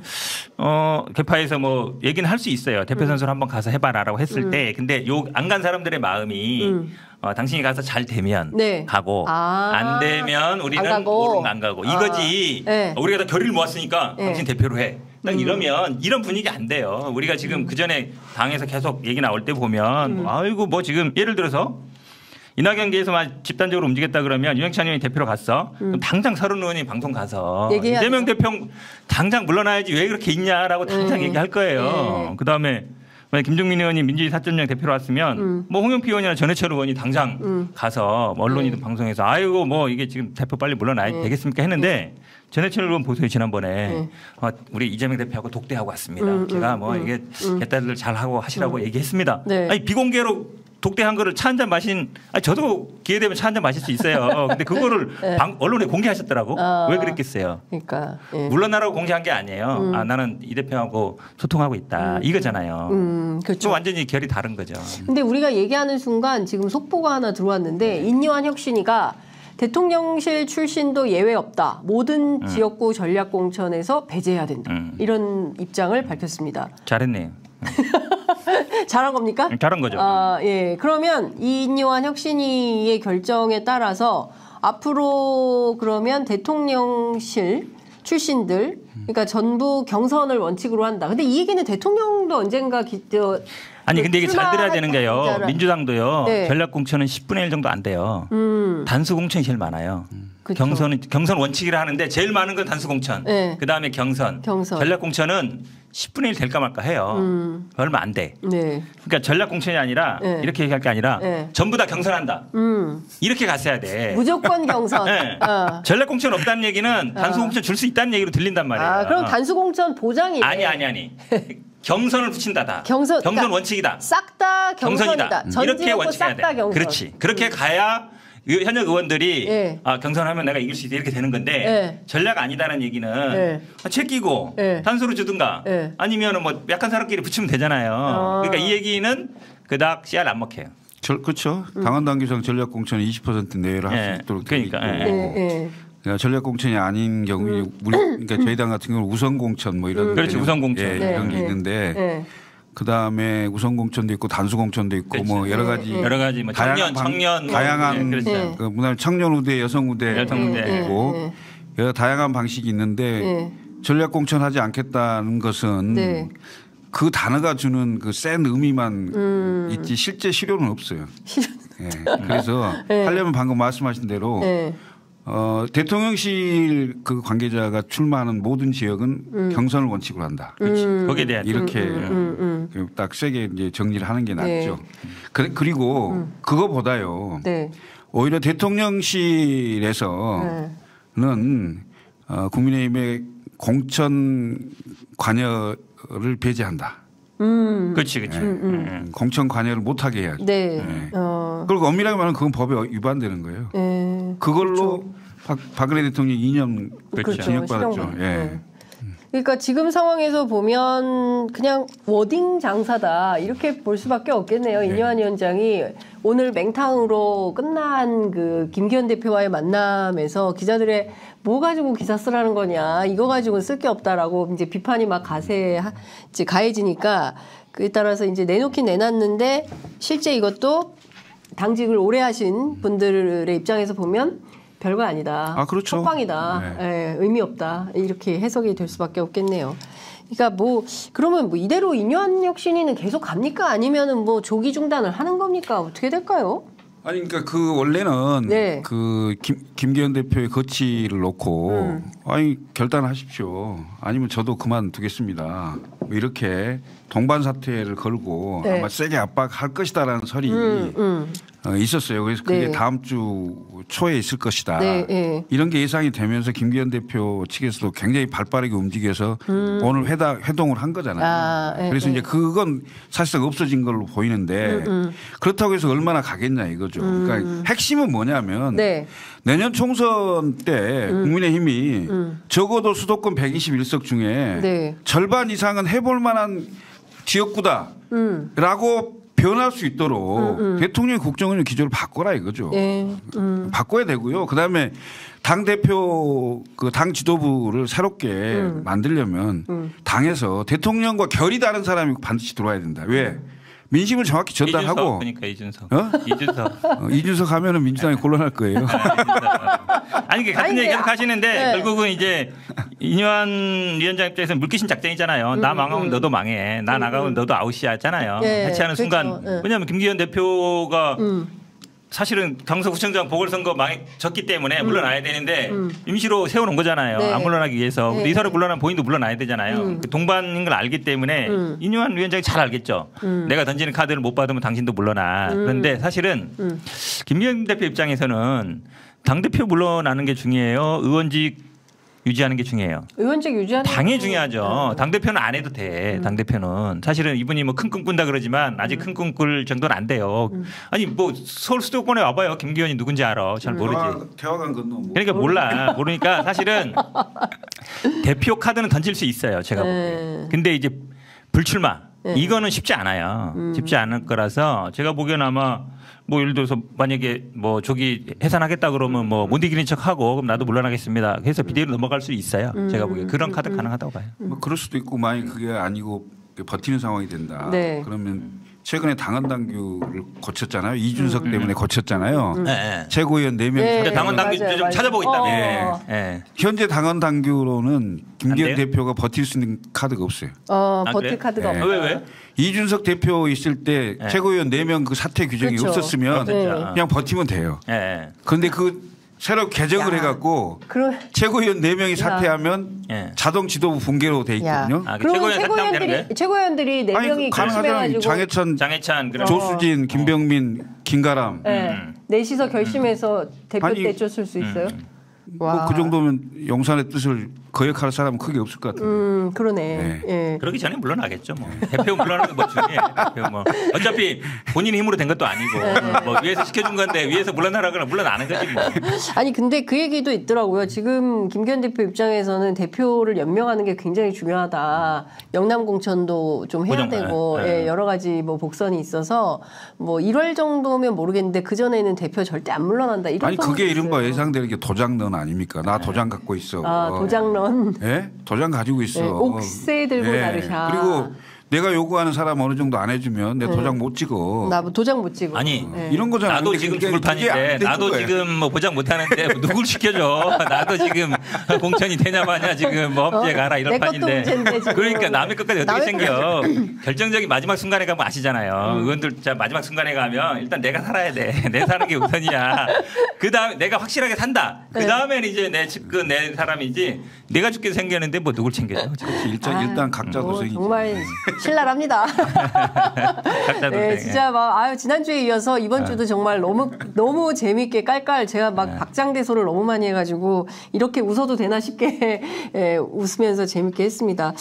개파에서 뭐 얘기는 할 수 있어요. 대표 선수를 한번 가서 해봐라라고 했을 때 근데 안 간 사람들의 마음이 당신이 가서 잘 되면 가고 안 되면 우리는 안 가고 이거지. 우리가 다 결의를 모았으니까 당신 대표로 해. 딱 이러면 이런 분위기 안 돼요. 우리가 지금 그전에 당에서 계속 얘기 나올 때 보면 아이고 뭐 지금 예를 들어서 이낙연계에서만 집단적으로 움직였다 그러면 유영찬 의원이 대표로 갔어. 그럼 당장 서른 의원이 방송 가서 이재명 대표 당장 물러나야지 왜 그렇게 있냐라고 당장 얘기할 거예요. 그다음에 김종민 의원이 민주주의 4.0 대표로 왔으면 뭐 홍영표 의원이나 전해철 의원이 당장 가서 언론이든 방송에서 아이고 뭐 이게 지금 대표 빨리 물러나야 되겠습니까 했는데 전해철 의원 보세요 지난번에 우리 이재명 대표하고 독대하고 왔습니다. 제가 뭐 이게 개딸들 잘하고 하시라고 얘기했습니다. 아니 비공개로 독대한 거를 차 한잔 마신 저도 기회 되면 차 한잔 마실 수 있어요. 근데 그거를 언론에 공개하셨더라고. 왜 그랬겠어요? 그러니까 물러나라고 공개한 게 아니에요. 나는 이 대표하고 소통하고 있다. 이거잖아요. 그렇죠. 완전히 결이 다른 거죠. 근데 우리가 얘기하는 순간 지금 속보가 하나 들어왔는데 인요한 혁신이가 대통령실 출신도 예외 없다. 모든 지역구 전략공천에서 배제해야 된다. 이런 입장을 밝혔습니다. 잘했네요. 잘한 겁니까? 잘한 거죠. 그러면 이인요한 혁신위의 결정에 따라서 앞으로 그러면 대통령실 출신들 그러니까 전부 경선을 원칙으로 한다. 근데 이 얘기는 대통령도 언젠가 아니 근데 이게 잘 들어야 되는 게요. 민주당도요. 전략공천은 10분의 1 정도 안 돼요. 단수공천이 제일 많아요. 경선 원칙이라 하는데 제일 많은 건 단수공천. 그다음에 경선. 전략공천은 10분의 1 될까 말까 해요. 얼마 안 돼. 그러니까 전략공천이 아니라 이렇게 얘기할 게 아니라 전부 다 경선한다. 이렇게 갔어야 돼. 무조건 경선. 전략공천 없다는 얘기는 단수공천 줄 수 있다는 얘기로 들린단 말이에요. 그럼 단수공천 보장이네. 아니. 경선을 붙인다다. 경선 그러니까 원칙이다. 싹 다 경선이다. 이렇게 원칙해야 돼. 그렇지. 그렇게 가야 현역 의원들이 경선하면 내가 이길 수 있다 이렇게 되는 건데 전략 아니다라는 얘기는 제끼고 단수로 주든가 아니면 뭐 약한 사람끼리 붙이면 되잖아요. 그러니까 이 얘기는 그닥 씨알 안 먹혀요. 그렇죠. 당헌당규상 전략공천 20% 내외로 할 수 있도록 그러니까. 그러니까 전략공천이 아닌 경우에 그러니까 저희 당 같은 경우는 우선공천 뭐 이런 그렇지 우선공천 이런 게 있는데 그 다음에 우선공천도 있고 단수공천도 있고 그렇지. 뭐 여러 가지 뭐 다양한 그 문화는 청년 우대, 여성 우대 있고 여러 다양한 방식이 있는데 전략공천하지 않겠다는 것은 그 단어가 주는 그 센 의미만 있지 실제 실효는 없어요. 그래서 하려면 방금 말씀하신 대로 대통령실 그 관계자가 출마하는 모든 지역은 경선을 원칙으로 한다. 거기에 대한 이렇게 딱 세게 이제 정리를 하는 게 낫죠. 그리고 그거보다요. 오히려 대통령실에서는 국민의힘의 공천 관여를 배제한다. 그렇지. 공천 관여를 못하게 해야죠. 네. 그리고 엄밀하게 말하면 그건 법에 위반되는 거예요. 그걸로 그렇죠. 박근혜 대통령이 2년 그렇죠. 징역받았죠. 예. 그러니까 지금 상황에서 보면 그냥 워딩 장사다 이렇게 볼 수밖에 없겠네요. 이뇨한 위원장이 오늘 맹탕으로 끝난 그 김기현 대표와의 만남에서 기자들의 뭐 가지고 기사 쓰라는 거냐, 이거 가지고는 쓸 게 없다라고 이제 비판이 막 이제 가해지니까 그에 따라서 이제 내놓긴 내놨는데 실제 이것도 당직을 오래 하신 분들의 입장에서 보면 별거 아니다. 그렇죠. 헛방이다. 예, 의미 없다. 이렇게 해석이 될 수밖에 없겠네요. 그러니까 그러면 이대로 이뇨한 혁신위는 계속 갑니까? 아니면은 조기 중단을 하는 겁니까? 어떻게 될까요? 아니 그러니까 원래는 네. 김기현 대표의 거취를 놓고 결단하십시오. 아니면 저도 그만두겠습니다. 이렇게 동반 사퇴를 걸고 네. 아마 세게 압박할 것이다라는 설이 있었어요. 그래서 그게 다음 주 초에 있을 것이다. 네. 이런 게 예상이 되면서 김기현 대표 측에서도 굉장히 발빠르게 움직여서 오늘 회동을 한 거잖아요. 그래서 이제 그건 사실상 없어진 걸로 보이는데 그렇다고 해서 얼마나 가겠냐 이거죠. 그러니까 핵심은 뭐냐면 내년 총선 때 국민의힘이 적어도 수도권 121석 중에 절반 이상은 해볼 만한 지역구다라고 변할 수 있도록 대통령의 국정운영 기조를 바꿔라 이거죠. 바꿔야 되고요. 그다음에 당 대표 당 지도부를 새롭게 만들려면 당에서 대통령과 결이 다른 사람이 반드시 들어와야 된다. 왜? 민심을 정확히 전달하고. 이준석. 이준석 하면은 민주당이 곤란할 거예요. 아니 같은 얘기 계속 하시는데 결국은 이제 이뇨한 위원장 입장에서 물귀신 작전이잖아요. 나 망하면 너도 망해. 나 나가면 너도 아웃이야잖아요. 해체하는 순간. 왜냐하면 김기현 대표가 사실은 강서구청장 보궐선거 졌기 때문에 물러나야 되는데 임시로 세워놓은 거잖아요. 안 물러나기 위해서. 근데 이 사람 물러나면 본인도 물러나야 되잖아요. 동반인 걸 알기 때문에 이뇨한 위원장이 잘 알겠죠. 내가 던지는 카드를 못 받으면 당신도 물러나. 그런데 사실은 김기현 대표 입장에서는 당대표 물러나는 게 중요해요. 의원직 유지하는 게 중요해요. 의원직 유지하는 당이 중요하죠. 당대표는 안 해도 돼. 당대표는. 사실은 이분이 큰 꿈 꾼다 그러지만 아직 큰 꿈 꿀 정도는 안 돼요. 아니 서울 수도권에 와봐요. 김기현이 누군지 알아. 잘 모르지. 대화관 건너. 그러니까 몰라. 모르니까 사실은 대표 카드는 던질 수 있어요. 제가 보기에. 근데 이제 불출마. 이거는 쉽지 않아요. 쉽지 않을 거라서 제가 보기에는 아마 예를 들어서 만약에 조기 해산하겠다 그러면 못 이기는 척하고 그럼 나도 물러나겠습니다. 해서 비대위로 넘어갈 수 있어요. 제가 보기에 그런 카드 가능하다고 봐요. 그럴 수도 있고 만약 그게 아니고 버티는 상황이 된다. 그러면 최근에 당헌 당규를 고쳤잖아요. 이준석 때문에 고쳤잖아요. 최고위원 4명. 당헌 당규 좀 찾아보고 있다며. 현재 당헌 당규로는 김기현 대표가 버틸 수 있는 카드가 없어요. 버틸 그래? 카드가 없어요. 왜? 이준석 대표 있을 때 최고위원 4명 그 사퇴 규정이 없었으면 그냥 버티면 돼요. 그런데 새로 개정을 해갖고 최고위원 4명이 사퇴하면 자동 지도부 붕괴로 돼 있거든요. 최고위원들이 4명이 가능하잖아요. 장해찬, 조수진, 김병민, 김가람. 넷이서 결심해서 대표 내쫓을 수 있어요? 그 정도면 용산의 뜻을 거역할 사람은 크게 없을 것 같아요. 그러네. 그러기 전에 물러나겠죠. 대표 물러나는 거 중에 어차피 본인 힘으로 된 것도 아니고 위에서 시켜준 건데 위에서 물러나라거나 물러나는 거지 뭐. 아니 근데 그 얘기도 있더라고요. 지금 김기현 대표 입장에서는 대표를 연명하는 게 굉장히 중요하다. 영남 공천도 좀 해야 되고 여러 가지 복선이 있어서 1월 정도면 모르겠는데 그 전에는 대표 절대 안 물러난다. 이런 아니 그게 이른바 예상되는 게 도장론 아닙니까? 나 도장 갖고 있어. 도장론. 도장 가지고 있어. 옥새 들고 나르샤. 그리고 내가 요구하는 사람 어느 정도 안 해주면 내 도장 못 찍어. 나 도장 못 찍어. 아니 이런 거잖아. 나도 지금 죽을 판인데 나도 지금 보장 못 하는데 누굴 시켜줘. 나도 지금 공천이 되냐 마냐 지금 험지에 가라 이런 판인데. 그러니까 남의 것까지 어떻게 챙겨. 결정적인 마지막 순간에 가면 아시잖아요. 의원들 마지막 순간에 가면 일단 내가 살아야 돼. 내 사는 게 우선이야. 그다음에 내가 확실하게 산다. 그다음엔 이제 내 측근 내 사람이지 내가 죽게 생겼는데 누굴 챙겨줘. 일단 각자 고생이지. 정말 신랄합니다. 네, 진짜 막 지난주에 이어서 이번 주도 정말 너무 재밌게 깔깔 제가 막 박장대소를 너무 많이 해가지고 이렇게 웃어도 되나 싶게 웃으면서 재밌게 했습니다.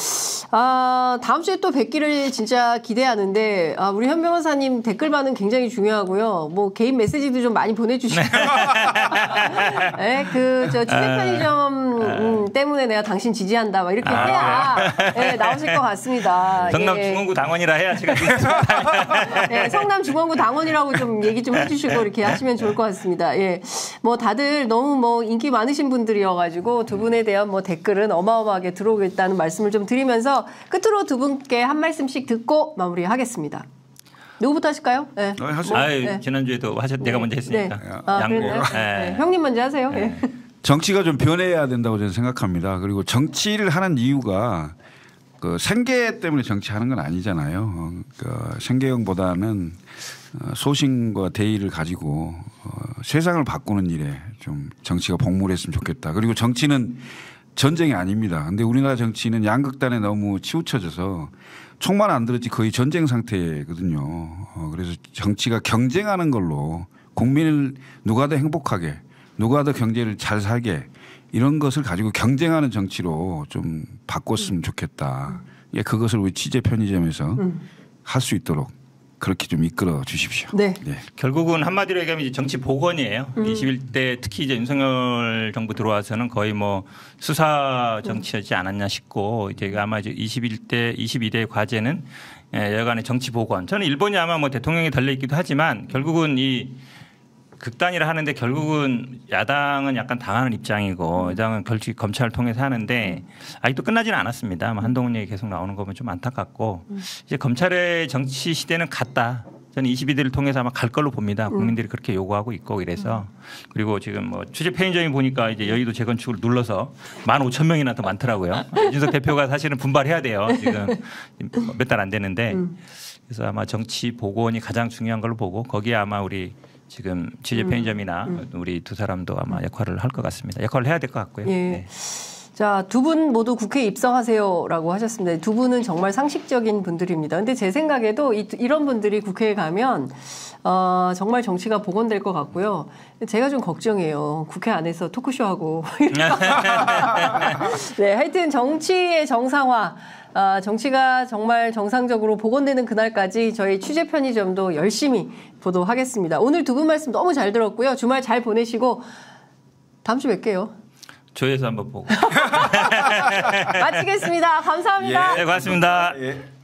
다음 주에 또 뵙기를 진짜 기대하는데 우리 현 변호사님 댓글 반응 굉장히 중요하고요. 뭐 개인 메시지도 좀 많이 보내주시고 저 취재 편의점 때문에 내가 당신 지지한다 막 이렇게 해야 나오실 것 같습니다. 성남 중원구 당원이라 해야 제가 네, 성남 중원구 당원이라고 좀 얘기 좀 해주시고 이렇게 하시면 좋을 것 같습니다. 예, 뭐 다들 너무 뭐 인기 많으신 분들이어가지고 두 분에 대한 뭐 댓글은 어마어마하게 들어오겠다는 말씀을 좀 드리면서 끝으로 두 분께 한 말씀씩 듣고 마무리하겠습니다. 누구부터 하실까요? 네. 지난주에도 내가 먼저 했으니까. 양보. 형님 먼저 하세요. 네. 정치가 좀 변해야 된다고 저는 생각합니다. 그리고 정치를 하는 이유가 그 생계 때문에 정치하는 건 아니잖아요. 생계형보다는 소신과 대의를 가지고 세상을 바꾸는 일에 좀 정치가 복무했으면 좋겠다. 그리고 정치는 전쟁이 아닙니다. 근데 우리나라 정치는 양극단에 너무 치우쳐져서 총만 안 들었지 거의 전쟁 상태거든요. 그래서 정치가 경쟁하는 걸로 국민을 누가 더 행복하게 누가 더 경제를 잘 살게 이런 것을 가지고 경쟁하는 정치로 좀 바꿨으면 좋겠다. 그것을 우리 취재 편의점에서 할 수 있도록 그렇게 좀 이끌어 주십시오. 네. 결국은 한마디로 얘기하면 이제 정치 복원이에요. 21대 특히 이제 윤석열 정부 들어와서는 거의 뭐 수사 정치하지 않았냐 싶고 이제 아마 이제 22대 과제는 여간의 정치 복원. 저는 일본이 아마 뭐 대통령이 달려 있기도 하지만 결국은 이 극단이라 하는데 결국은 야당은 약간 당하는 입장이고 여당은 검찰을 통해서 하는데 아직도 끝나지는 않았습니다. 한동훈 얘기 계속 나오는 거 보면 좀 안타깝고 이제 검찰의 정치 시대는 갔다. 저는 22대를 통해서 아마 갈 걸로 봅니다. 국민들이 그렇게 요구하고 있고 이래서 그리고 지금 뭐 취재 편의점이 보니까 이제 여의도 재건축을 눌러서 15,000명이나 더 많더라고요. 이준석 대표가 사실은 분발해야 돼요. 지금 몇 달 안 되는데 그래서 아마 정치 복원이 가장 중요한 걸로 보고 거기에 아마 우리 지금 취재 편의점이나 우리 두 사람도 아마 역할을 할 것 같습니다. 역할을 해야 될 것 같고요. 예. 네. 자, 두 분 모두 국회에 입성하세요라고 하셨습니다. 두 분은 정말 상식적인 분들입니다. 근데 제 생각에도 이런 분들이 국회에 가면 정말 정치가 복원될 것 같고요. 제가 좀 걱정이에요. 국회 안에서 토크쇼하고. 네, 하여튼 정치의 정상화. 정치가 정말 정상적으로 복원되는 그날까지 저희 취재 편의점도 열심히 보도하겠습니다. 오늘 두 분 말씀 너무 잘 들었고요. 주말 잘 보내시고 다음 주 뵐게요. 조회수 한번 보고. 마치겠습니다. 감사합니다. 예, 고맙습니다. 예.